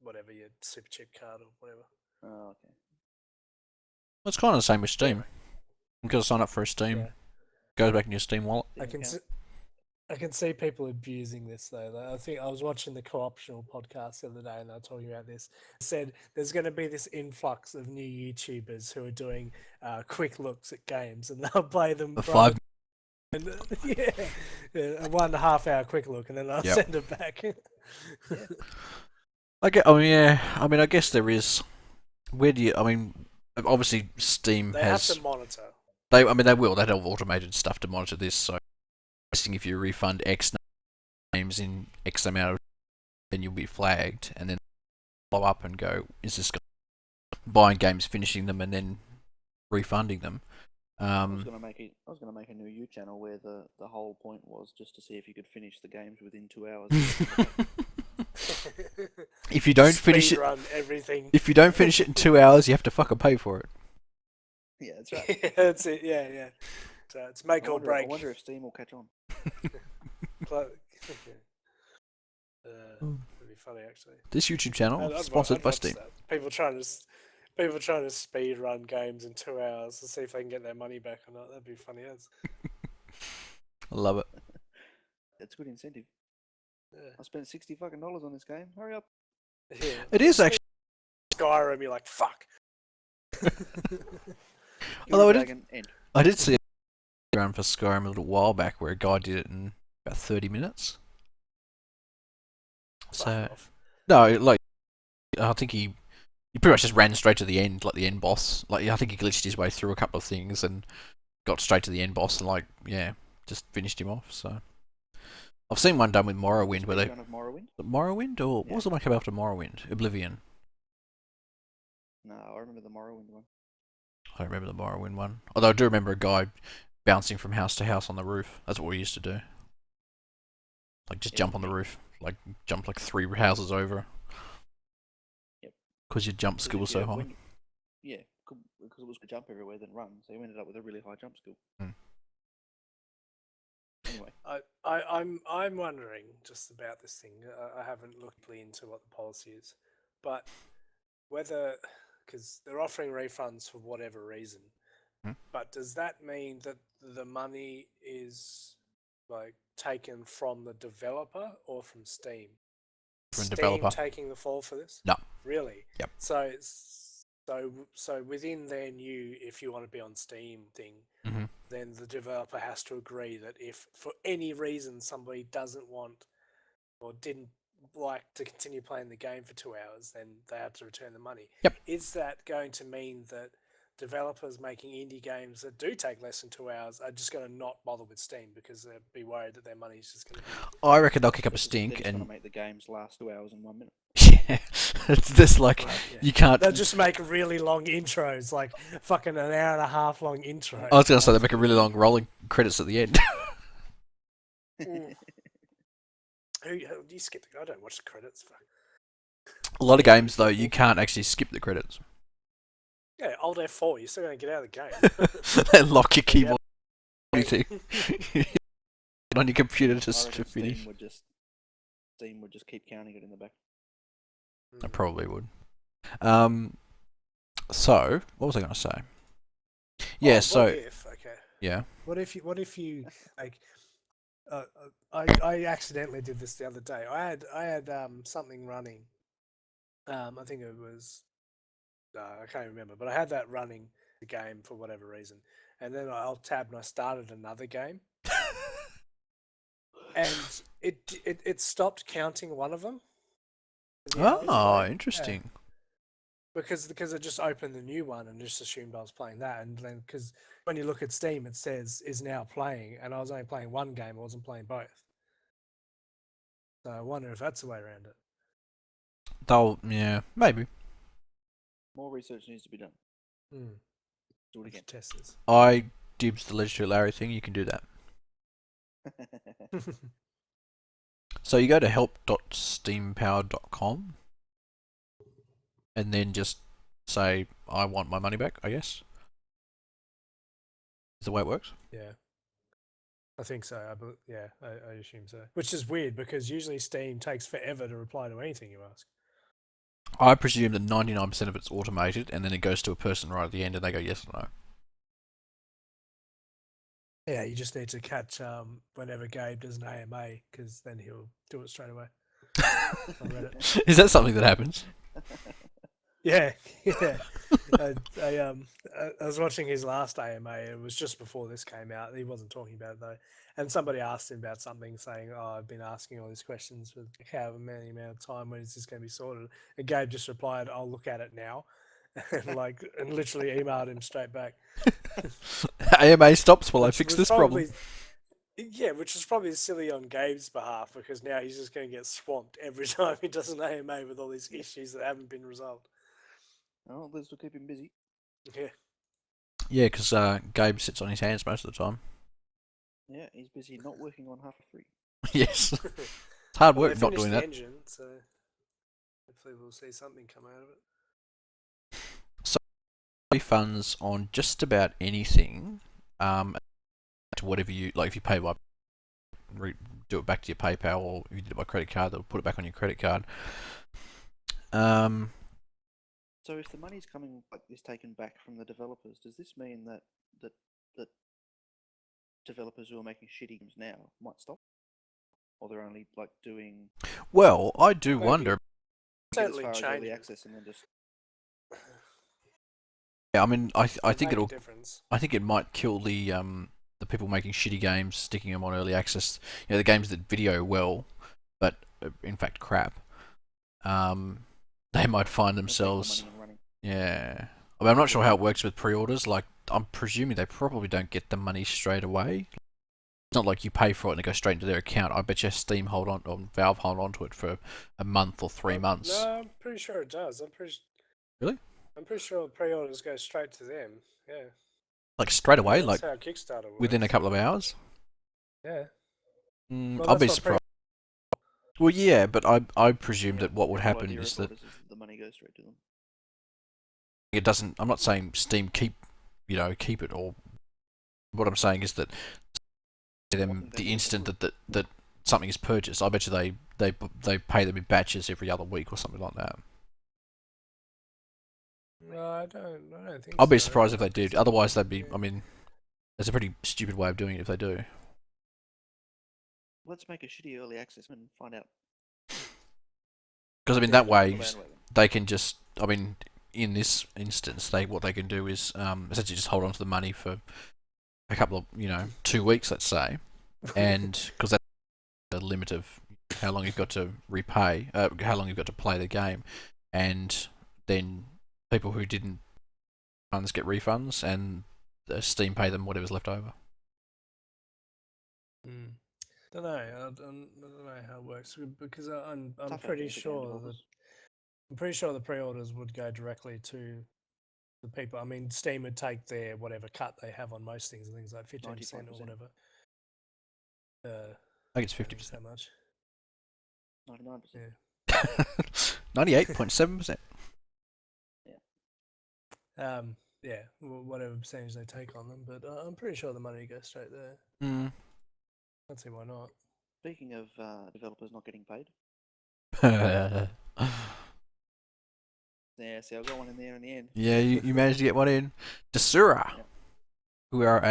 whatever your super cheap card or whatever. Oh, okay. It's kind of the same with Steam. You've got to sign up for a Steam. Yeah. Goes back in your Steam wallet. I can see people abusing this though. Like, I think I was watching the Co-optional podcast the other day, and they were talking about this. It said there's going to be this influx of new YouTubers who are doing quick looks at games, and they'll play them The for 5 and, yeah, a 1.5 hour quick look, and then they'll Yep. send it back. I guess there is. Where do you? I mean, obviously Steam They has. have to monitor. They will. They have automated stuff to monitor this. So, if you refund X names in X amount of, then you'll be flagged, and then follow up and go, is this guy buying games, finishing them, and then refunding them? I was gonna make a new U channel where the whole point was just to see if you could finish the games within 2 hours. If you don't finish it, Run everything. if you don't finish it in 2 hours, you have to fucking pay for it. Yeah, that's right. Yeah, that's it. Yeah. So it's make or I break. wonder if Steam will catch on. That'd be funny actually. This YouTube channel I'd sponsored by watch Steam. that. People trying to speed run games in 2 hours to see if they can get their money back or not. That'd be funny as. I love it. It's good incentive. Yeah. I spent $60 fucking on this game. Hurry up. Yeah. It is actually. Skyrim. You're like fuck. Although Dragon, end. I did see a run for Skyrim a little while back where a guy did it in about 30 minutes. Fuck So off. no, like I think he pretty much just ran straight to the end, like the end boss. Like I think he glitched his way through a couple of things and got straight to the end boss and just finished him off. So I've seen one done with Morrowind where they Speedrun of Morrowind? Morrowind or what Yeah. was the one came after Morrowind? Oblivion. No, I remember the Morrowind one. I don't remember the Morrowind one. Although I do remember a guy bouncing from house to house on the roof. That's what we used to do. Like just Yeah, jump on the me. roof, like jump like 3 houses over. Yep. Because your jump 'Cause skill if was you- so high. when- Yeah, because it was to jump everywhere then run, so you ended up with a really high jump skill. Hmm. Anyway, I'm wondering just about this thing. I haven't looked really into what the policy is, but whether, because they're offering refunds for whatever reason, Hmm. but does that mean that the money is like taken from the developer or from Steam? From Steam developer. taking the fall for this? No. Really? Yep. So within their new, if you want to be on Steam thing, Mm-hmm. then the developer has to agree that if for any reason somebody doesn't want or didn't like to continue playing the game for 2 hours, then they have to return the money. Yep. Is that going to mean that developers making indie games that do take less than 2 hours are just going to not bother with Steam because they'll be worried that their money is just going to be... I reckon they'll kick up a they're stink just going and to make the games last 2 hours and 1 minute. yeah, it's this like Right, yeah. you can't. They'll just make really long intros, like fucking an hour and a half long intro. I was gonna say they make a really long rolling credits at the end. Mm. Who do you skip? I don't watch the credits. Fuck. A lot of games though, you can't actually skip the credits. Yeah, Alt F4, you're still going to get out of the game. And lock your keyboard. Anything on your computer I just reckon to finish. Steam would just keep counting it in the back. I probably would. So what was I gonna say? Yeah. What So if, okay. yeah. What if you like? I accidentally did this the other day. I had something running. I think it was I can't remember, but I had that running the game for whatever reason, and then I tabbed and I started another game, and it stopped counting one of them. The hours Oh, played. Yeah. interesting. Because it just opened the new one and just assumed I was playing that, and then because when you look at Steam, it says is now playing, and I was only playing one game, I wasn't playing both. So I wonder if that's the way around it. Yeah, maybe. More research needs to be done. Do it We again. should test this. I dibs the Legislature Larry thing. You can do that. So you go to help.steampowered.com and then just say, I want my money back, I guess. Is the way it works? Yeah, I think so. I assume so. Which is weird because usually Steam takes forever to reply to anything you ask. I presume that 99% of it's automated and then it goes to a person right at the end and they go yes or no. Yeah, you just need to catch whenever Gabe does an AMA because then he'll do it straight away. On Reddit. Is that something that happens? Yeah, yeah. I was watching his last AMA. It was just before this came out. He wasn't talking about it though. And somebody asked him about something, saying, "Oh, I've been asking all these questions for however many amount of time. When is this going to be sorted?" And Gabe just replied, "I'll look at it now," and literally emailed him straight back. AMA stops while I Which fix was this problem. Yeah, which is probably silly on Gabe's behalf because now he's just going to get swamped every time he does an AMA with all these issues that haven't been resolved. Oh, this will keep him busy. Yeah. Yeah, because Gabe sits on his hands most of the time. Yeah, he's busy not working on half a free. Yes. It's hard Well, work they not finished doing the that. engine, so hopefully we'll see something come out of it. Refunds on just about anything, to whatever you like. If you pay by, do it back to your PayPal, or if you did it by credit card, they'll put it back on your credit card. So if the money's coming like this taken back from the developers, does this mean that developers who are making shitty games now might stop, or they're only like doing Well, I do Maybe. wonder. get as Certainly far as early changing. access and then just Yeah, I mean, I think Make a it'll. difference. I think it might kill the people making shitty games, sticking them on early access. You know, the games that video well, but in fact crap. They might find take the themselves. money and running. Yeah. I mean, I'm not sure how it works with pre-orders. Like, I'm presuming they probably don't get the money straight away. It's not like you pay for it and it goes straight into their account. I bet you Steam hold on, or Valve hold on to it for a month or 3 months. No, I'm pretty sure it does. Really? I'm pretty sure pre-orders go straight to them. Yeah. Like straight away, That's like how Kickstarter works. within a couple of hours. Yeah. I'll be surprised. Well, yeah, but I presume that what would The whole happen idea is of that orders the money goes straight to them. it doesn't. I'm not saying Steam keep it, or what I'm saying is that them the instant that something is purchased, I bet you they pay them in batches every other week or something like that. No, I don't think I'll be so. surprised if they did. Otherwise, they'd be. I mean, it's a pretty stupid way of doing it if they do. Let's make a shitty early access and find out. Because I mean, Yeah, that way The bandwagon. they can just. I mean, in this instance, what they can do is essentially just hold on to the money for a couple of 2 weeks, let's say, and because that's the limit of how long you've got to repay, how long you've got to play the game, and then people who didn't funds get refunds, and Steam pay them whatever's left over. Don't know. I don't know how it works because I'm Tough pretty out there for game sure that developers. I'm pretty sure the pre-orders would go directly to the people. I mean, Steam would take their whatever cut they have on most things, like 15% or 95%. whatever. I think it's 50%. How much? 99%. Yeah. 98.7%. Yeah, whatever percentage they take on them, but I'm pretty sure the money goes straight there. Can't see why not. Speaking of developers not getting paid, yeah, see, I got one in there in the end. Yeah, you managed to get one in. Desura, Yep. who are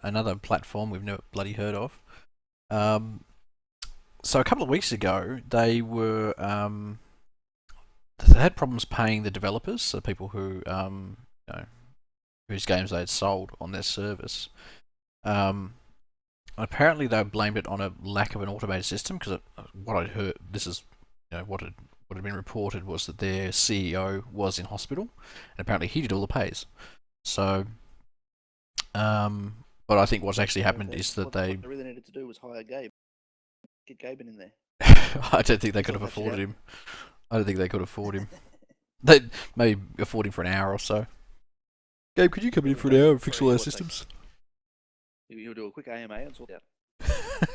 another platform we've never bloody heard of. So a couple of weeks ago, they were they had problems paying the developers, so people who whose games they had sold on their service. Apparently, they blamed it on a lack of an automated system because what I'd heard, this is what had been reported was that their CEO was in hospital, and apparently he did all the pays. So, but I think what's actually happened is that what they they really needed to do was hire Gabe. Get Gabe in there. I don't think they could have Sort that shit afforded out. him. I don't think they could afford him. They'd maybe afford him for an hour or so. Gabe, could you come in for an hour and fix all our systems? You'll do a quick AMA and sort it out.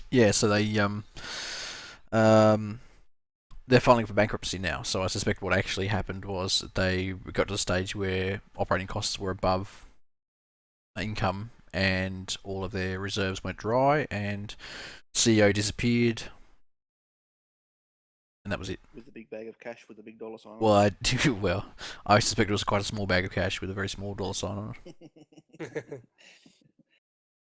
Yeah, so they're filing for bankruptcy now. So I suspect what actually happened was that they got to the stage where operating costs were above income, and all of their reserves went dry, and CEO disappeared, and that was it. With a big bag of cash with a big dollar sign on Well, I suspect it was quite a small bag of cash with a very small dollar sign on it.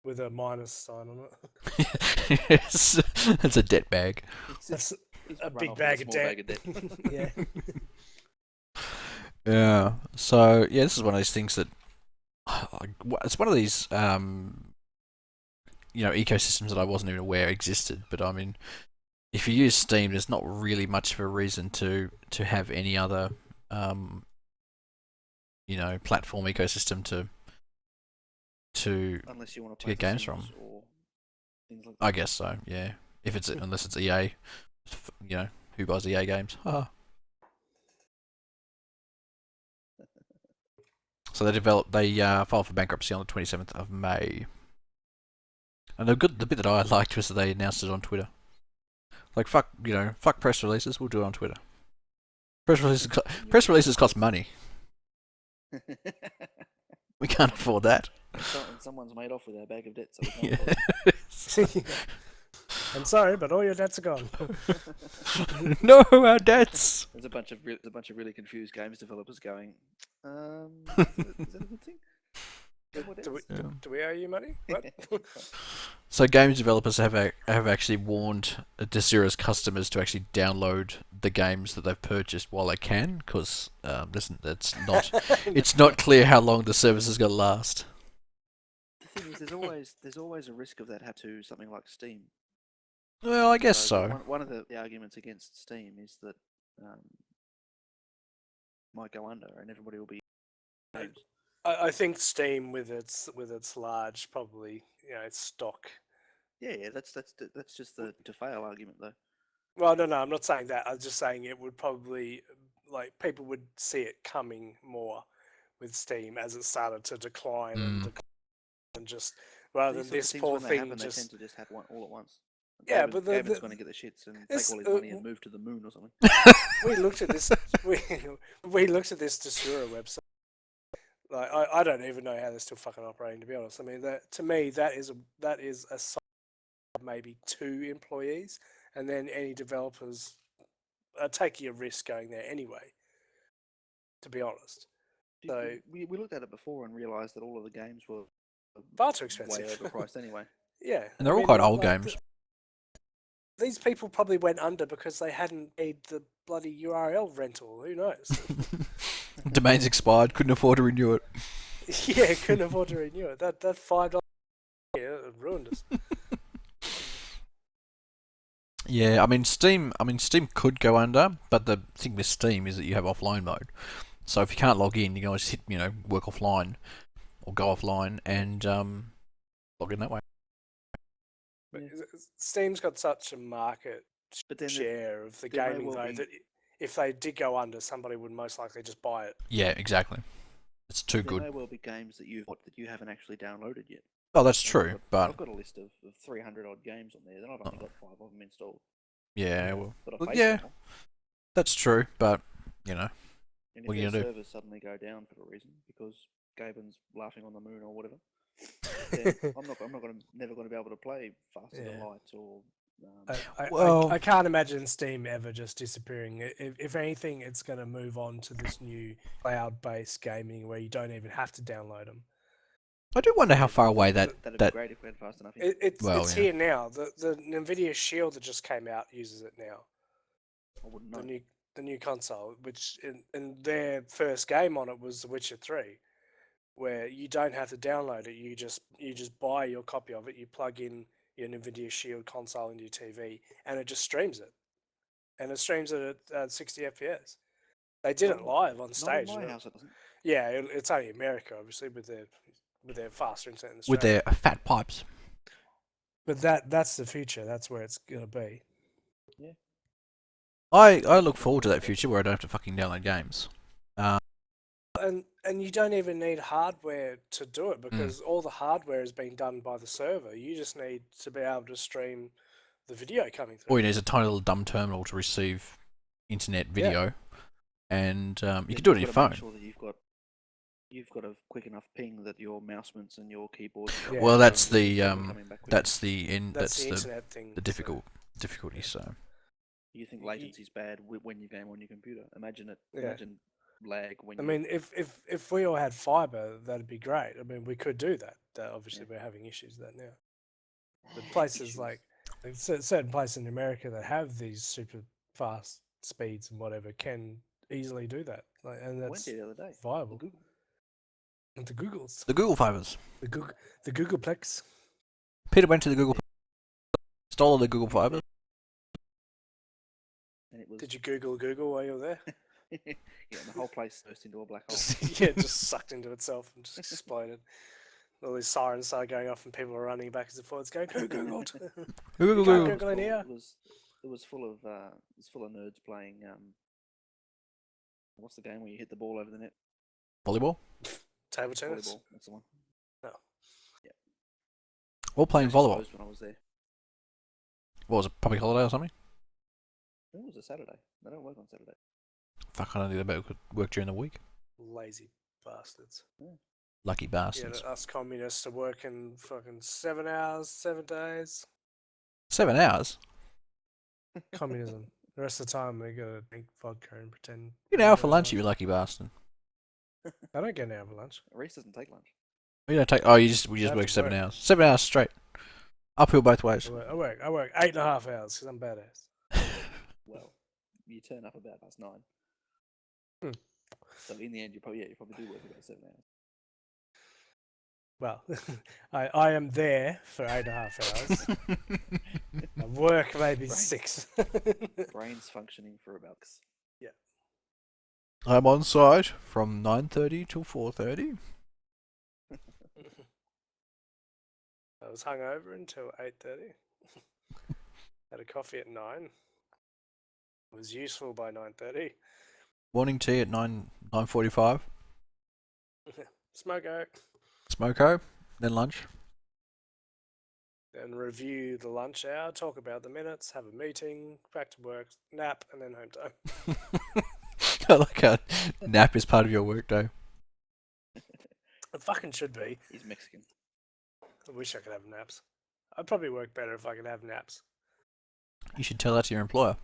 With a minus sign on it. Yes, it's a debt bag. That's He's a run big off with bag of small debt. bag of debt. Yeah. Yeah. So yeah, this is one of these things that it's one of these ecosystems that I wasn't even aware existed. But I mean, if you use Steam, there's not really much of a reason to have any other platform ecosystem to Unless you want to get play games Sims from. or things like that. I guess so. Yeah. If it's unless it's EA, who buys EA games? So they filed for bankruptcy on the 27th of May. And the bit that I liked was that they announced it on Twitter. Like, fuck press releases, we'll do it on Twitter. Press releases cost money. We can't afford that. And someone's made off with our bag of debt, so we can't Yeah. afford it. I'm sorry, but all your debts are gone. No, our debts. There's a bunch of really confused games developers going. Is that a good thing? What Do else? we owe you money? What? So games developers have actually warned Desura's customers to actually download the games that they've purchased while they can, because it's not clear how long the service is going to last. The thing is, there's always a risk of that happen to something like Steam. Well, I guess so. One of the arguments against Steam is that might go under and everybody will be games. I think Steam with its large probably its stock. Yeah, that's just the to fail argument though. Well, no, I'm not saying that. I was just saying it would probably people would see it coming more with Steam as it started to decline and just rather These than sorts of this things poor when they thing happen, they tend just to just happen all at once. yeah. But Gaben's going to get the shits and take this, all his money and move to the moon or something. we looked at this we looked at this Desura website. Like I don't even know how they're still fucking operating, to be honest. I mean, that to me that is a site of maybe 2 employees, and then any developers are taking a risk going there anyway. To be honest, so we looked at it before and realised that all of the games were far too way expensive. overpriced anyway. Yeah, And they're all quite old games. These people probably went under because they hadn't paid the bloody URL rental. Who knows? Domains expired, couldn't afford to renew it. Yeah, couldn't afford to renew it. That $5 ruined us. Yeah, I mean Steam could go under, but the thing with Steam is that you have offline mode. So if you can't log in, you can always hit work offline or go offline and log in that way. But Steam's got such a market But then share of the there may gaming well though be- that if they did go under, somebody would most likely just buy it. Yeah, exactly. It's too there good. may well be games that you haven't actually downloaded yet. Oh, that's true, but I've got a list of 300 odd games on there, and I've only got 5 of them installed. yeah, well, But I've well, paid yeah. for them all. that's true, but And what if are you their gonna do? servers suddenly go down for a reason because Gaben's laughing on the moon or whatever, then I'm never going to be able to play Faster Than Yeah. Light or. Well- I can't imagine Steam ever just disappearing. If anything, it's going to move on to this new cloud-based gaming where you don't even have to download them. I do wonder how far away that'd that be great if we had fast enough. It's Well, yeah. here now. The Nvidia Shield that just came out uses it now. I wouldn't know. The new console, which in their first game on it was The Witcher 3, where you don't have to download it. You just buy your copy of it. You plug in your Nvidia Shield console into your TV, and it just streams it. And it streams it at 60 FPS. They did it live on stage. Not in my house, it doesn't. Yeah, it's only America, obviously, with their faster internet in Australia. with their fat pipes. But that's the future. That's where it's gonna be. Yeah. I look forward to that future where I don't have to fucking download games. And you don't even need hardware to do it because all the hardware is being done by the server. You just need to be able to stream the video coming through. All you need is a tiny little dumb terminal to receive internet video, and you can do it on your phone. Make sure that you've got a quick enough ping that your mouse movements and your keyboard. Yeah. Well, that's the That's the internet thing. the difficulty. So You think latency's bad when you game on your computer? Imagine it. Yeah. Imagine lag when. I mean, if we all had fiber, that'd be great. I mean, we could do that. Obviously, we're having issues with that now. But places like certain places in America that have these super fast speeds and whatever can easily do that. And I that's went there the other day. viable. Google. And the Googles, the Google fibers. the Googleplex. Peter went to the Google, stole the Google fibers. And it was. Did you Google while you were there? Yeah, and the whole place burst into a black hole. Just sucked into itself and just exploded. All these sirens started going off and people were running back and forwards going, who Googled? Google, You can't Google. Google in here. It was full of nerds playing. What's the game where you hit the ball over the net? Volleyball. Table tennis. Volleyball. That's the one. No. Yeah. All playing Actually volleyball. closed when I was there. What was it? Public holiday or something? It was a Saturday. They don't work on Saturday. Fuck, I don't think they better work during the week. Lazy bastards. Lucky Yeah, bastards. us communists are working fucking 7 hours, 7 days. 7 hours. Communism. The rest of the time they gotta drink vodka and pretend. Get an hour for lunch, you lucky bastard. I don't get an hour for lunch. Reese doesn't take lunch. We don't take. Oh, we just have work to 7 work. hours. 7 hours straight. Uphill both ways. I work 8.5 hours because I'm badass. Well, you turn up about past 9. Hmm. So in the end, you probably do work about 7 hours. Well, I am there for 8.5 hours. I work maybe Right. 6. Brain's functioning for about. I'm on site from 9:30 till 4:30. I was hungover until 8:30. Had a coffee at 9. Was useful by 9:30. Morning tea at 9:45. Smoko. Smoko. Then lunch. Then review the lunch hour, talk about the minutes, have a meeting, back to work, nap, and then home time. I like how nap is part of your work day. It fucking should be. He's Mexican. I wish I could have naps. I'd probably work better if I could have naps. You should tell that to your employer.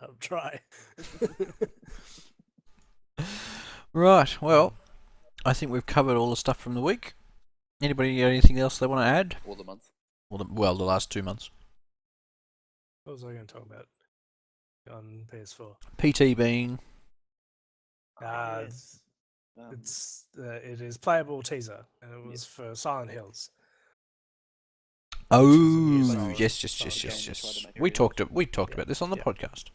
I'll try. Right. Well, I think we've covered all the stuff from the week. Anybody got anything else they want to add? Or the month. Well, the last 2 months. What was I going to talk about on PS4? PT being Yes. It is playable teaser, and it was for Silent Hills. oh yes. Silent Game tried to make a We talked Yeah. about this on the Yeah. podcast.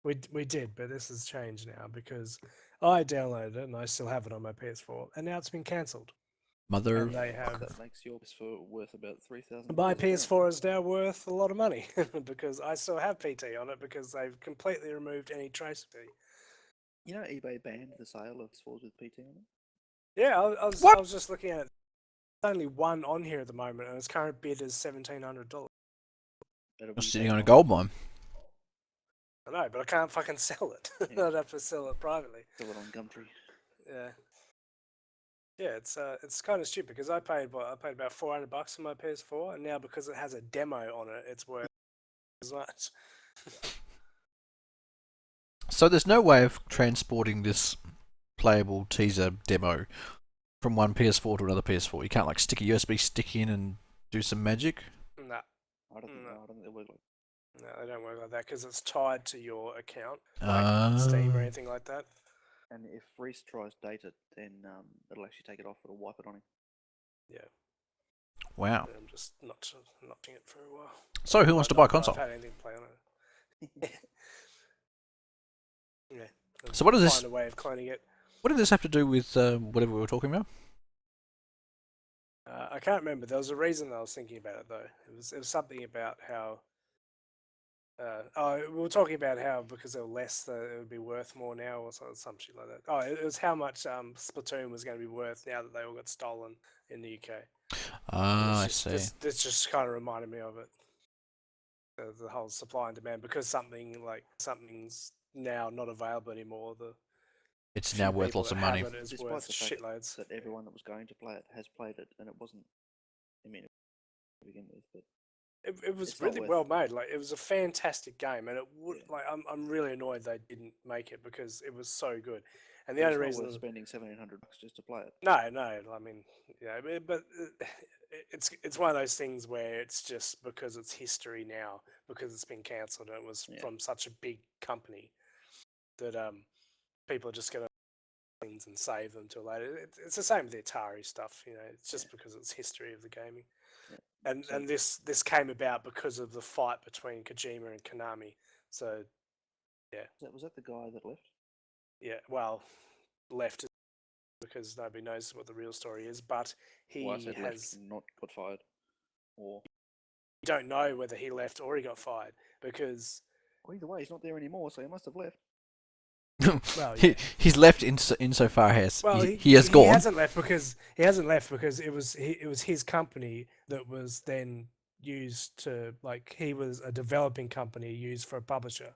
We did, but this has changed now because I downloaded it and I still have it on my PS4, and now it's been cancelled. Mother. And they have That makes your PS4 worth about $3,000. my PS4 is now worth a lot of money because I still have PT on it because they've completely removed any trace fee. You know, eBay banned the sale of PS4s with PT on it. Yeah, I What? was just looking at it. There's only one on here at the moment, and its current bid is $1,700. It'll You're be sitting on a taken gold mine. I know, but I can't fucking sell it. Yeah. I'd have to sell it privately. off. Sell it on Gumtree. Yeah. Yeah, it's kind of stupid because I paid about $400 for my PS4, and now because it has a demo on it, it's worth as much. So there's no way of transporting this playable teaser demo from one PS4 to another PS4. You can't like stick a USB stick in and do some magic. No, I don't think No. I don't think they work like no, they don't work like that because it's tied to your account, like Steam or Ah. anything like that. And if Reese tries to date it, then it'll actually take it off. It'll wipe it on him. Yeah, Wow. I'm just not doing it for a while. So who wants to buy a console? I've had anything to play on it. Yeah. So what is this- Find a way of cloning it. What did this have to do with whatever we were talking about? I can't remember. There was a reason I was thinking about it though. It was something about how. We were talking about how because they were less, it would be worth more now, or some shit like that. Oh, it was how much Splatoon was going to be worth now that they all got stolen in the UK. Ah, I It's see. just- This just kind of reminded me of it. The whole supply and demand, because something's now not available anymore. It's few now worth people lots of that have money. it is Despite worth the fact shitloads. that everyone that was going to play it has played it, and it wasn't. I mean, to begin with, but It was It's not really worth- well made. Like, it was a fantastic game, and it would Yeah. like I'm really annoyed they didn't make it because it was so good. And the it's only not reason worth spending $1,700 just to play it. no, I mean, yeah, but it's one of those things where it's just because it's history now, because it's been cancelled and it was Yeah. from such a big company that people are just gonna things and save them till later. It's the same with the Atari stuff, you know. It's just because it's history of the gaming. Yeah. And So- this came about because of the fight between Kojima and Konami. So Was that the guy that left? yeah, well, left because nobody knows what the real story is, but he Well, I said has. left, not got fired. Or You don't know whether he left or he got fired because either way, he's not there anymore, so he must have left. well, He's left insofar as well, he has gone. He hasn't left because it was his company that was then used to, like, he was a developing company used for a publisher.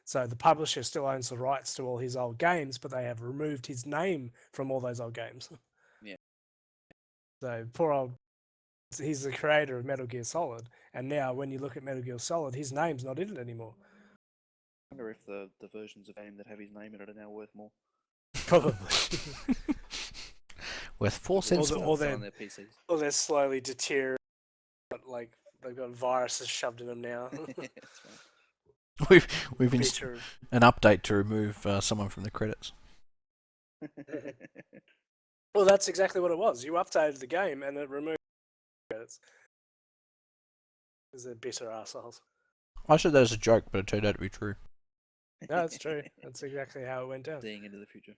So the publisher still owns the rights to all his old games, but they have removed his name from all those old games. Yeah. So poor old. He's the creator of Metal Gear Solid, and now when you look at Metal Gear Solid, his name's not in it anymore. I wonder if the versions of game that have his name in it are now worth more. Probably. Worth 4 cents. the- more. or Sell they're- on their PCs. Or they're slowly deteriorating, like they've got viruses shoved in them now. That's right. We've Picture an update to remove someone from the credits. Well, that's exactly what it was. You updated the game and it removed credits. Because they're bitter assholes. I said that as a joke, but it turned out to be true. No, that's true. That's exactly how it went down. Seeing into the future.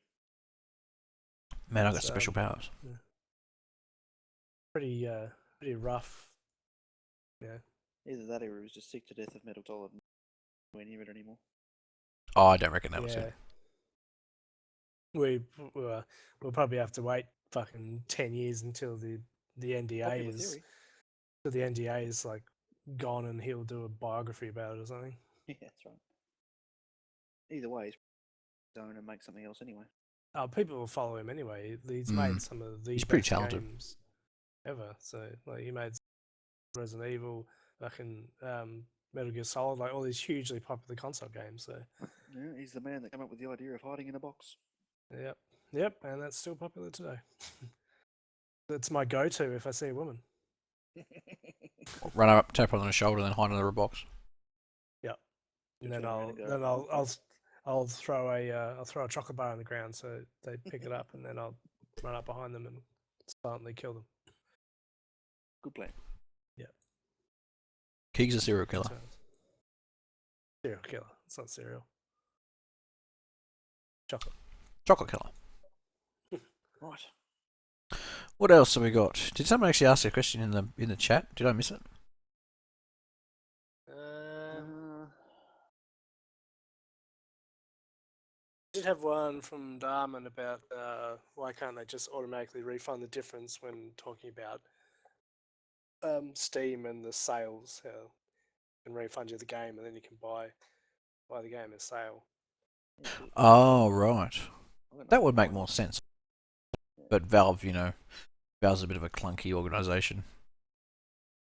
Man, I got It's, special powers. pretty rough. Yeah. Either that or he was just sick to death of Metal Solid and nowhere near it anymore. Oh, I don't reckon that was it. We'll probably have to wait fucking 10 years until the NDA Popular is theory. till the NDA is like gone and he'll do a biography about it or something. Yeah, that's right. Either way, he's going to make something else anyway. Oh, people will follow him anyway. He's Mm. made some of the He's pretty best talented. games ever. So like he made Resident Evil, fucking Metal Gear Solid, like all these hugely popular console games. So Yeah, he's the man that came up with the idea of hiding in a box. yep, and that's still popular today. That's my go-to if I see a woman. Run up, tap her on the shoulder, and then hide under a box. And then Turn around and I'll throw a chocolate bar on the ground so they pick it up, and then I'll run up behind them and silently kill them. Good plan. Keeg's a serial killer. Serial killer. It's not cereal. Chocolate. Chocolate killer. Right. What else have we got? Did someone actually ask a question in the chat? Did I miss it? I did have one from Darman about why can't they just automatically refund the difference when talking about Steam and the sales, and refund you the game, and then you can buy the game as sale. Oh, right. That would make more sense. But Valve, Valve's a bit of a clunky organisation.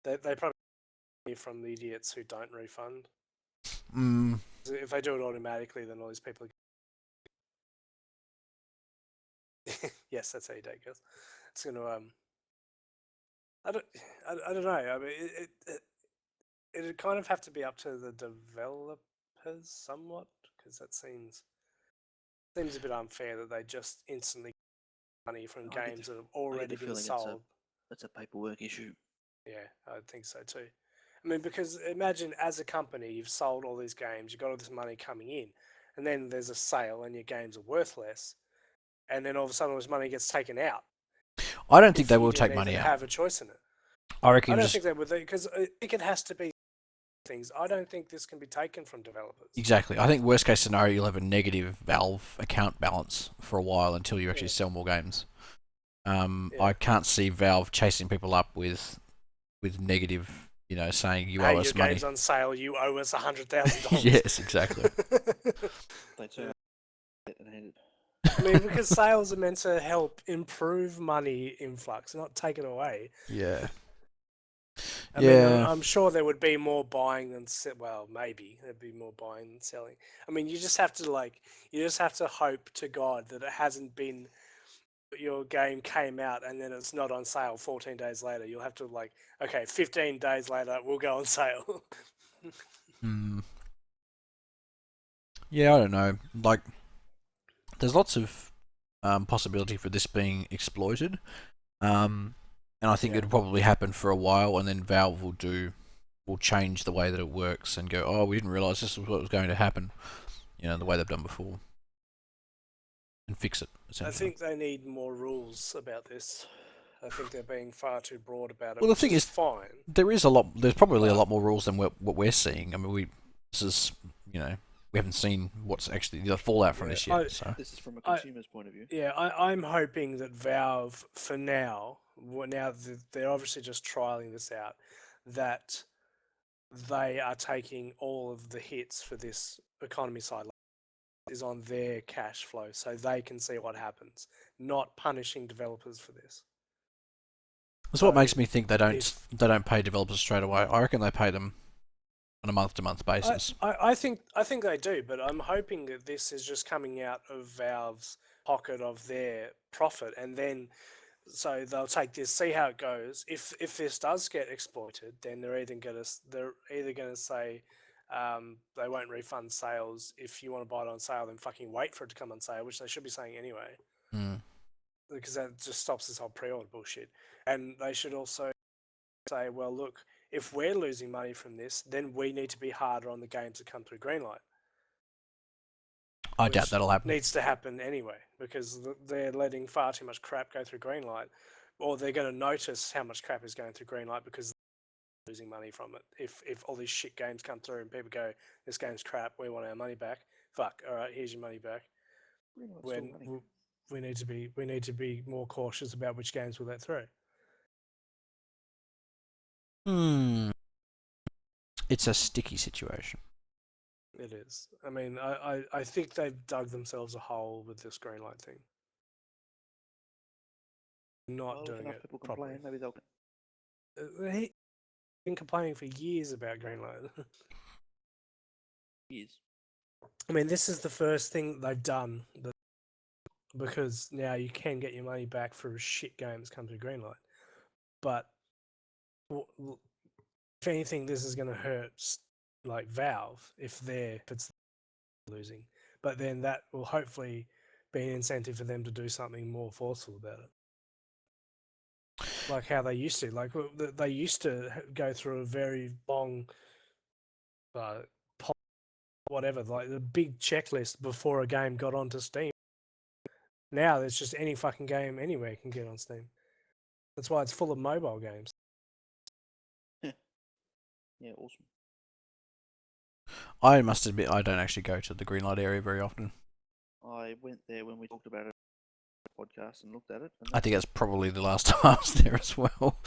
They probably from the idiots who don't refund. Mm. If they do it automatically, then all these people. Yes, that's how you do it, guys. It's going to I don't know. I mean, it'd kind of have to be up to the developers somewhat, because that seems a bit unfair that they just instantly get money from games that have already been sold. It's a paperwork issue. Yeah, I think so too. I mean, because imagine as a company, you've sold all these games, you've got all this money coming in, and then there's a sale and your games are worth less, and then all of a sudden all this money gets taken out. I don't think they will take money out. Have a choice in it. I reckon. I don't think they would, because I think it has to be things. I don't think this can be taken from developers. Exactly. I think worst case scenario, you'll have a negative Valve account balance for a while until you actually sell more games. I can't see Valve chasing people up with negative, saying you owe us money. Your game's on sale. You owe us $100,000. Yes, exactly. They turn and hand it. I mean, because sales are meant to help improve money influx, not take it away. Yeah. I mean, I'm sure there would be more buying than maybe there'd be more buying than selling. I mean, you just have to hope to God that it hasn't been your game came out and then it's not on sale 14 days later. You'll have to 15 days later we'll go on sale. Yeah, I don't know. There's lots of possibility for this being exploited. And I think it'll probably happen for a while, and then Valve will change the way that it works and go, oh, we didn't realise this was what was going to happen, the way they've done before, and fix it. I think they need more rules about this. I think they're being far too broad about it. Well, the thing is, fine. There's probably a lot more rules than what we're seeing. I mean, we haven't seen what's actually the fallout from this yet. This is from a consumer's point of view. Yeah, I'm hoping that Valve, for now they're obviously just trialing this out, that they are taking all of the hits for this economy side is on their cash flow, so they can see what happens, not punishing developers for this. That's what makes me think they don't pay developers straight away. I reckon they pay them on a month-to-month basis. I think they do, but I'm hoping that this is just coming out of Valve's pocket of their profit, and then so they'll take this, see how it goes. If this does get exploited, then they're either going to say they won't refund sales. If you want to buy it on sale, then fucking wait for it to come on sale, which they should be saying anyway, because that just stops this whole pre-order bullshit. And they should also say, well, look, if we're losing money from this, then we need to be harder on the games that come through Greenlight. I doubt that'll happen. Needs to happen anyway, because they're letting far too much crap go through Greenlight or they're going to notice how much crap is going through Greenlight because they're losing money from it. If all these shit games come through and people go, this game's crap, we want our money back. Fuck, all right, here's your money back. When we need to be more cautious about which games we let through. It's a sticky situation. It is. I mean, I think they've dug themselves a hole with this Greenlight thing. Not doing it people properly. complain, maybe they'll. He's been complaining for years about Greenlight. Years. I mean, this is the first thing they've done because now you can get your money back for a shit game that's come through Greenlight. But if anything, this is going to hurt like Valve if it's losing. But then that will hopefully be an incentive for them to do something more forceful about it. Like how they used to. Like they used to go through a very long, whatever, like the big checklist before a game got onto Steam. Now there's just any fucking game anywhere can get on Steam. That's why it's full of mobile games. Yeah, awesome. I must admit, I don't actually go to the Greenlight area very often. I went there when we talked about it on the podcast and looked at it. And I think that's probably the last time I was there as well.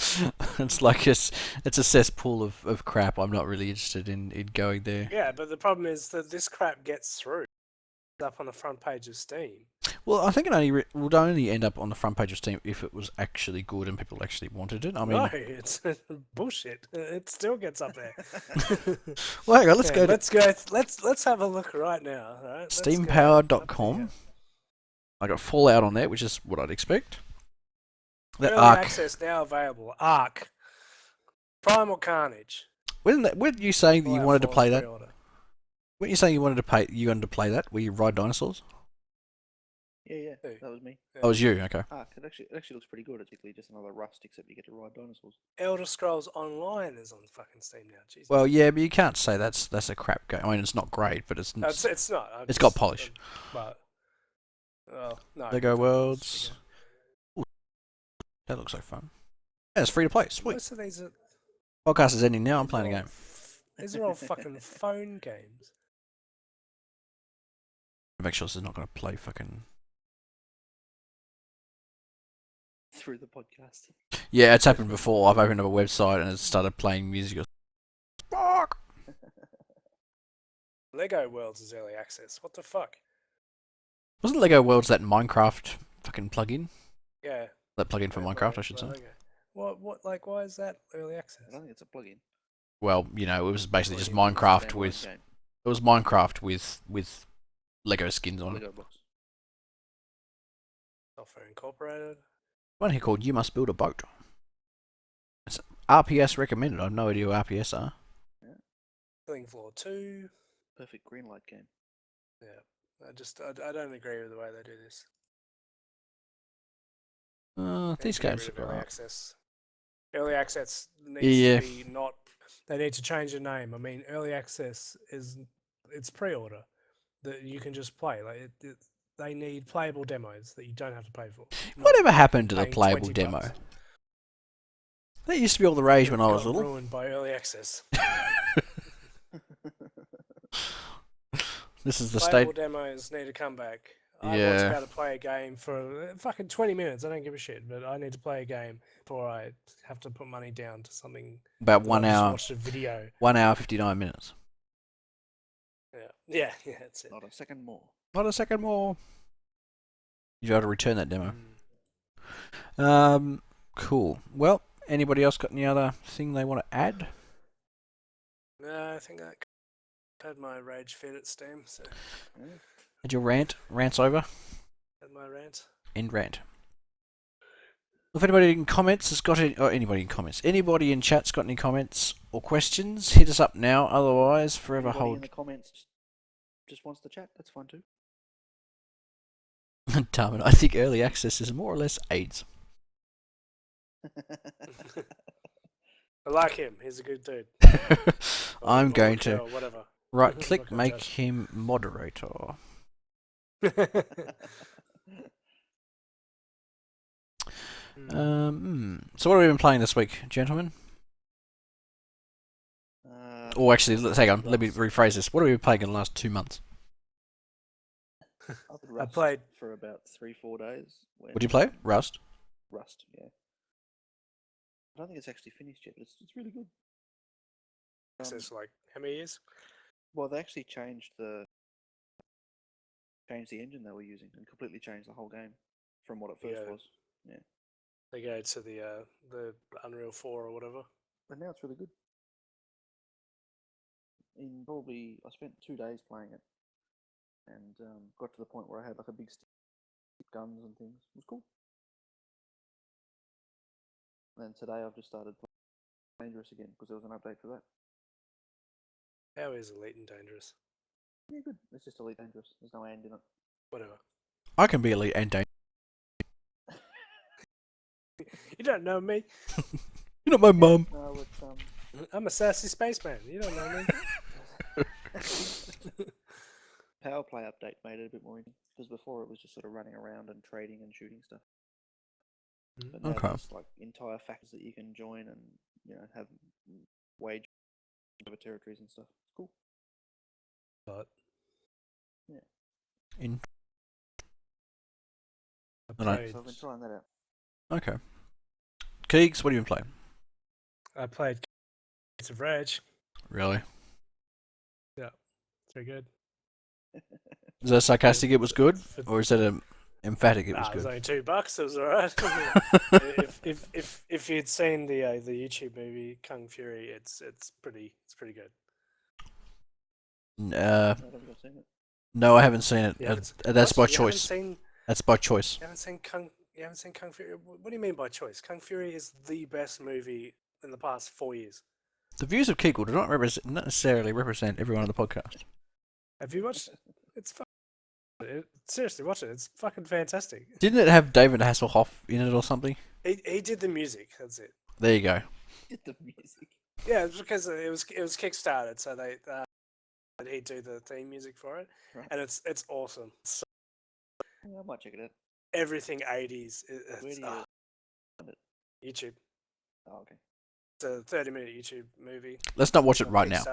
It's like it's a cesspool of crap. I'm not really interested in going there. Yeah, but the problem is that this crap gets through. Up on the front page of Steam. Well, I think it would only end up on the front page of Steam if it was actually good and people actually wanted it. I mean, no, it's bullshit. It still gets up there. Well, hang on, let's have a look right now. Right? Steampowered.com. I got Fallout on there, which is what I'd expect. Early access now available. Ark. Primal Carnage. Weren't you saying that you wanted to play that? Pre-order. Weren't you saying you wanted to play that? Where you ride dinosaurs? Yeah, that was me. Yeah. That was you, okay. It actually looks pretty good. It's basically just another Rust, except you get to ride dinosaurs. Elder Scrolls Online is on fucking Steam now. Jesus. Well, yeah, but you can't say that's a crap game. I mean, it's not great, but it's not. It's got polish. But no. Lego Worlds. Ooh, that looks like fun. Yeah, it's free to play. Sweet. Most of these are. Podcast is ending now. I'm playing a game. These are all fucking phone games. Make sure this is not going to play fucking. Through the podcast. Yeah, it's happened before. I've opened up a website and it started playing music. Fuck. Lego Worlds is early access. What the fuck? Wasn't Lego Worlds that Minecraft fucking plugin? Yeah. That plugin for Minecraft, I should say. What? Like, why is that early access? I don't think it's a plugin. Well, you know, it was basically just Plugin is a Minecraft standalone with. game. It was Minecraft with Lego skins on it. Lego blocks. Software Incorporated. One here called You Must Build a Boat. It's RPS recommended. I have no idea what RPS are. Killing Floor 2. Perfect Greenlight game. Yeah. I don't agree with the way they do this. These Get games rid of are early alright. access. Early access needs Yeah. to be not. They need to change the name. I mean, early access it's pre-order that you can just play. Like they need playable demos that you don't have to pay for. Whatever happened to the paying playable $20. demo? That used to be all the rage when I was Got little. ruined by early access. This is the Playable state. demos need to come back. I want Yeah. to be able to play a game for fucking 20 minutes. I don't give a shit, but I need to play a game before I have to put money down to something. About that 1 I just hour. watched a video. 1 hour 59 minutes. Yeah, that's it. Not a second more. Not a second more. You got to return that demo. Mm. Cool. Well, anybody else got any other thing they want to add? No, I think I had my rage fit at Steam, so Had your rant's over? had my rant. End rant. If anybody in comments has got any, or anybody in chat's got any comments or questions, hit us up now. Otherwise, forever Anybody in hold. the comments just wants to chat. That's fine too. Damn it! I think early access is more or less AIDS. I like him. He's a good dude. I'm Or going to girl, whatever. right click, Okay, make Josh. him moderator. So what have we been playing this week, gentlemen? Or actually, hang on. Let me rephrase this. What have we been playing in the last 2 months? I played for about 3-4 days. What'd you play? Rust? Rust, yeah. I don't think it's actually finished yet, but it's really good. So it's like how many years? Well, they actually changed the engine they were using and completely changed the whole game from what it first was. Yeah. They go to the Unreal 4 or whatever. But now it's really good. I spent 2 days playing it, and got to the point where I had like a big stick, guns and things. It was cool. And then today I've just started playing Dangerous again because there was an update for that. How is Elite and Dangerous? Yeah, good. It's just Elite Dangerous. There's no and in it. Whatever. I can be elite and dangerous. You don't know me. You're not my mum. No, it's I'm a sassy spaceman. You don't know me. Power Play update made it a bit more interesting because before it was just sort of running around and trading and shooting stuff. But now there's like entire factions that you can join and have wage over territories and stuff. It's cool. But yeah. So I've been trying that out. Okay. Keegs, what have you been playing? I played Gates of Rage. Really? Yeah, it's very good. Is that sarcastic? It was good, or is that an emphatic? It was good. It was only $2. It was alright. if you'd seen the YouTube movie Kung Fury, it's pretty good. No, I haven't seen it. That's by choice. That's by choice. You haven't seen Kung Fury? What do you mean by choice? Kung Fury is the best movie in the past 4 years. The views of Kegel do not necessarily represent everyone on the podcast. Have you watched it? It's seriously, watch it. It's fucking fantastic. Didn't it have David Hasselhoff in it or something? He did the music. That's it. There you go. Did the music? Yeah, it's because it was kickstarted, so they he'd do the theme music for it, right. And it's awesome. So, I might check it out. Everything 80s. Where do you find it? YouTube. Oh, okay. It's a 30-minute YouTube movie. Let's not watch it right now.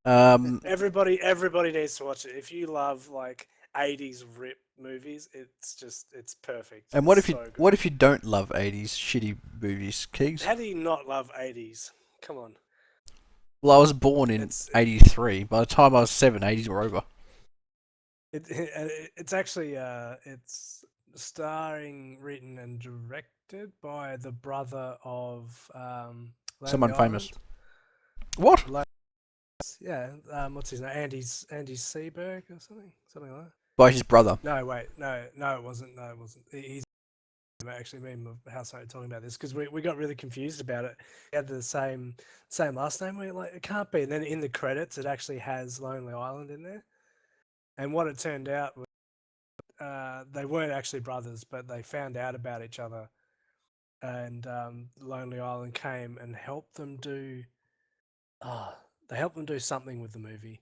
Everybody needs to watch it. If you love like 80s rip movies, it's perfect. And what if you don't love 80s shitty movies, Keegs? How do you not love 80s? Come on. Well, I was born in 83. By the time I was 7, 80s were over. It's actually it's starring, written, and directed by the brother of someone famous. What? Yeah, what's his name? Andy Seberg or something like that. By his brother. No, wait, no, it wasn't. He's actually me and my housemate talking about this because we got really confused about it. He had the same last name. We were like, it can't be. And then in the credits, it actually has Lonely Island in there. And what it turned out was they weren't actually brothers, but they found out about each other. And Lonely Island came and helped them do... they helped them do something with the movie.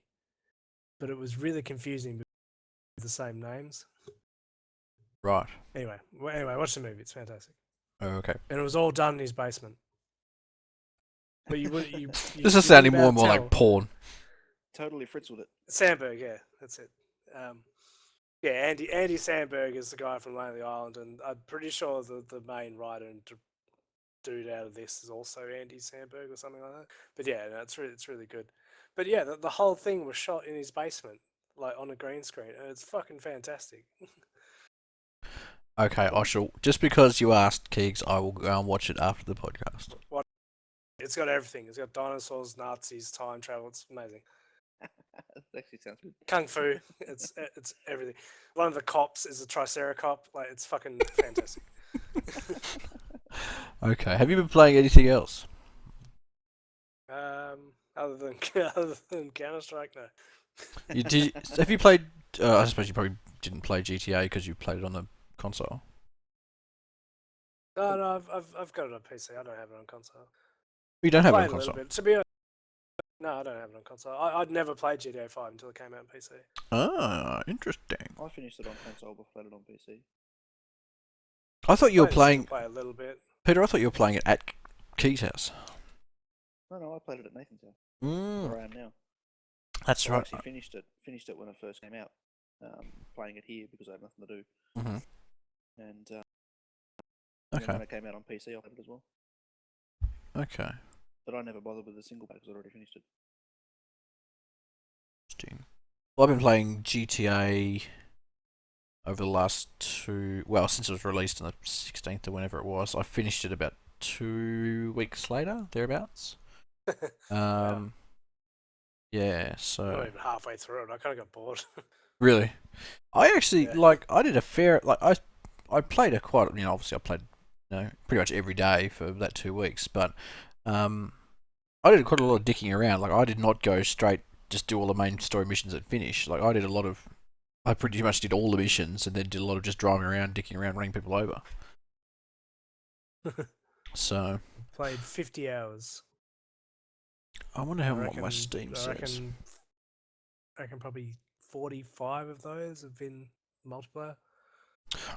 But it was really confusing with the same names. Right. Anyway, watch the movie. It's fantastic. Oh, okay. And it was all done in his basement. But this is sounding more and more like porn. Totally Fritz with it. Sandberg, yeah, that's it. Yeah, Andy Sandberg is the guy from Lonely Island, and I'm pretty sure the main writer and dude out of this is also Andy Sandberg or something like that. But yeah, no, it's really good. But yeah, the whole thing was shot in his basement, like on a green screen, and it's fucking fantastic. Okay, I shall. Just because you asked, Keegs, I will go and watch it after the podcast. It's got everything. It's got dinosaurs, Nazis, time travel. It's amazing. That actually sounds good. Kung Fu. It's everything. One of the cops is a triceracop. Like, it's fucking fantastic. Okay. Have you been playing anything else? Other than Counter-Strike, no. Have you played? I suppose you probably didn't play GTA because you played it on the console. No, I've got it on PC. I don't have it on console. You don't have it on console? To be honest, no, I don't have it on console. I'd never played GTA 5 until it came out on PC. Ah, interesting. I finished it on console but played it on PC. I thought you were playing, Play a little bit. Peter. I thought you were playing it at Key's house. No, I played it at Nathan's house, Mm, where I am now. that's I right. actually finished it when it first came out, playing it here because I had nothing to do. Mm-hmm. And then Okay. when it came out on PC, I played it as well. Okay. But I never bothered with the single player because I'd already finished it. Interesting. Well, I've been playing GTA over the last since it was released on the 16th or whenever it was. I finished it about 2 weeks later, thereabouts. Wow. Yeah, I'm so not even halfway through it. I kind of got bored. really, I actually Yeah. I did a fair I played obviously I played pretty much every day for that 2 weeks, but I did quite a lot of dicking around. Like I did not go straight just do all the main story missions and finish. Like I pretty much did all the missions and then did a lot of just driving around, dicking around, running people over. So Played 50 hours. I wonder what my Steam says. I reckon probably 45 of those have been multiplayer.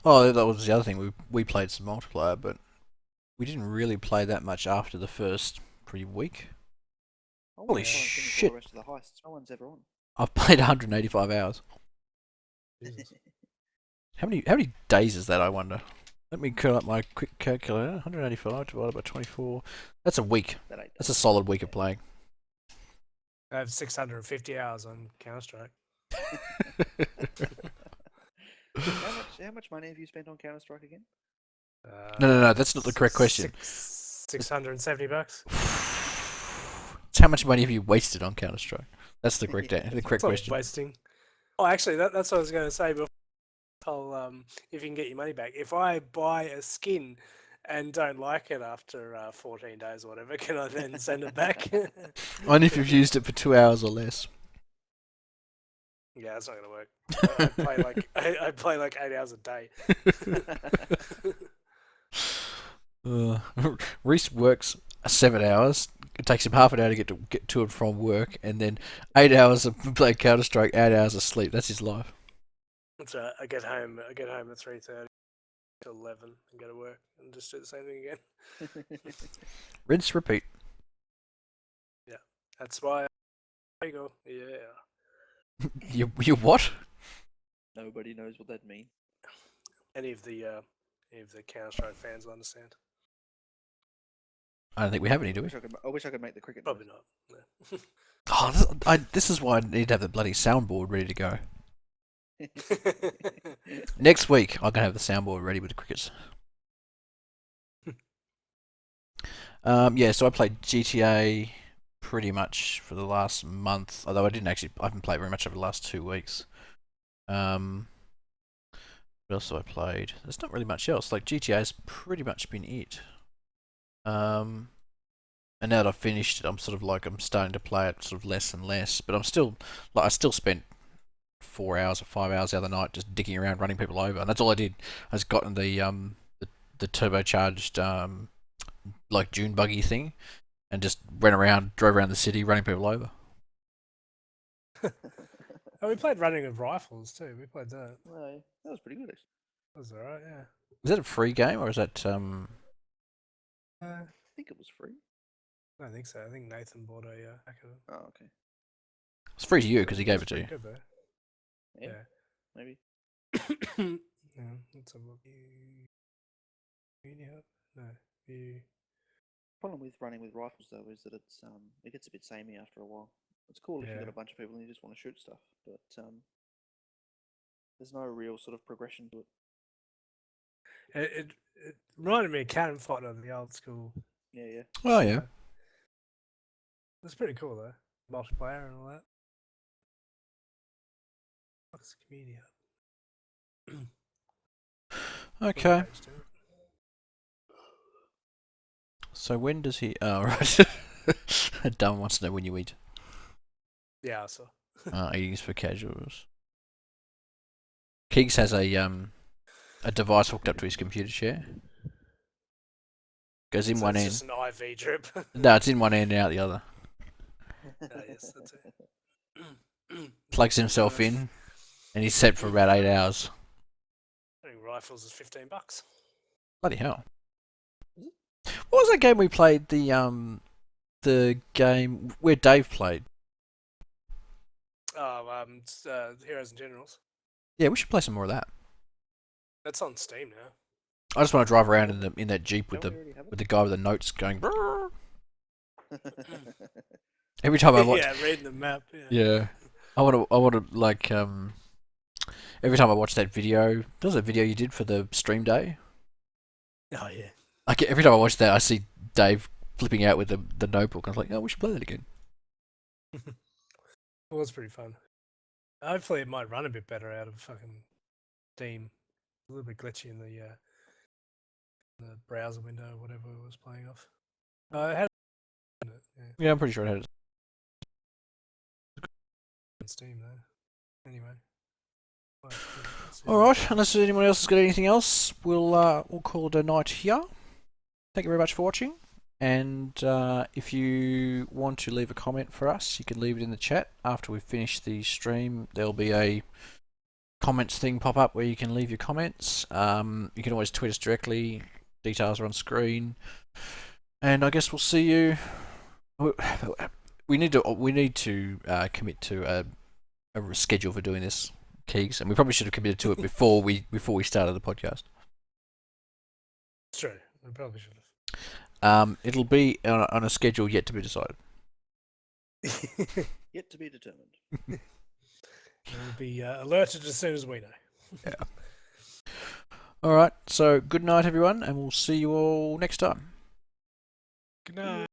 Oh, that was the other thing. We played some multiplayer, but we didn't really play that much after the first week. I Holy want to try and finish all shit! the rest of the heists. No one's ever on. I've played 185 hours. Jesus. How many days is that? I wonder. Let me curl up my quick calculator. 185 divided by 24. That's a week. That ain't That's a solid week of playing. I have 650 hours on Counter-Strike. How much money have you spent on Counter Strike again? No. That's not the correct question. $670. It's how much money have you wasted on Counter Strike? That's the correct question. Wasting. Oh, actually, that's what I was going to say before. If you can get your money back. If I buy a skin and don't like it after 14 days or whatever, can I then send it back? Only if you've used it for 2 hours or less. Yeah, that's not going to work. I play like 8 hours a day. Reese works 7 hours. It takes him half an hour to get to and from work, and then 8 hours of play Counter Strike, 8 hours of sleep. That's his life. That's right. I get home at 3:30 to 11 and go to work and just do the same thing again. Rinse, repeat. Yeah, that's why I go. Yeah. You what? Nobody knows what that means. Any of the Counter-Strike fans will understand. I don't think we have any, do we? I wish I could make the cricket. Probably not. No. Oh, this is why I need to have the bloody soundboard ready to go. Next week, I'm gonna have the soundboard ready with the crickets. So I played GTA pretty much for the last month, although I haven't played very much over the last 2 weeks. What else have I played? There's not really much else. Like GTA's pretty much been it. And now that I've finished it, I'm starting to play it sort of less and less. But I still spent 4 hours or 5 hours the other night just dicking around running people over, and that's all I did. I just got in the turbocharged like dune buggy thing and just drove around the city running people over. Oh, we played running with rifles too. We played that. Well, yeah, that was pretty good. Actually. That was alright, yeah. Is that a free game or is that I think it was free. I don't think so. I think Nathan bought a pack of it. Oh, okay. It's free to you because he gave it to you. Good though. Yeah, maybe. Yeah, let's have a look. No, you. Problem with running with rifles though is that it gets a bit samey after a while. It's cool if you've got a bunch of people and you just want to shoot stuff, but there's no real sort of progression to it. It reminded me of Cannon Fodder, the old school. Yeah. Oh yeah. It's pretty cool though. Multiplayer and all that. What's the community up? Okay. So when does he? Oh right. Dumb wants to know when you eat. Yeah, I saw. Eating is for casuals. Keegs has a device hooked up to his computer chair. Goes in So one it's end. just an IV drip. No, it's in one end and out the other. Yes, that's it. Plugs himself in, and he's set for about 8 hours. I think rifles is $15. Bloody hell! What was that game we played? The game where Dave played. Oh, Heroes and Generals. Yeah, we should play some more of that. That's on Steam now. I just want to drive around in that Jeep with Don't we already have the guy with the notes going. "Brrr." Every time I watch. Yeah, reading the map. Yeah. I want to like every time I watch that video. There was a video you did for the stream day. Oh yeah. Like every time I watch that, I see Dave flipping out with the notebook. I was like, oh, we should play that again. It was pretty fun. Hopefully, it might run a bit better out of fucking Steam. A little bit glitchy in the browser window, or whatever it was playing off. It had it, yeah, Yeah, I'm pretty sure it had it. on Steam though. Anyway. Right, yeah, that's it. All right. Unless anyone else has got anything else, we'll call it a night here. Thank you very much for watching. And if you want to leave a comment for us, you can leave it in the chat. After we finish the stream, there'll be a comments thing pop up where you can leave your comments. You can always tweet us directly. Details are on screen. And I guess we'll see you. We need to commit to a schedule for doing this, Keegs, and we probably should have committed to it before we started the podcast. It's true. I probably should have. It'll be on a schedule yet to be decided. Yet to be determined. We'll be alerted as soon as we know. Yeah. All right. So good night, everyone, and we'll see you all next time. Good night.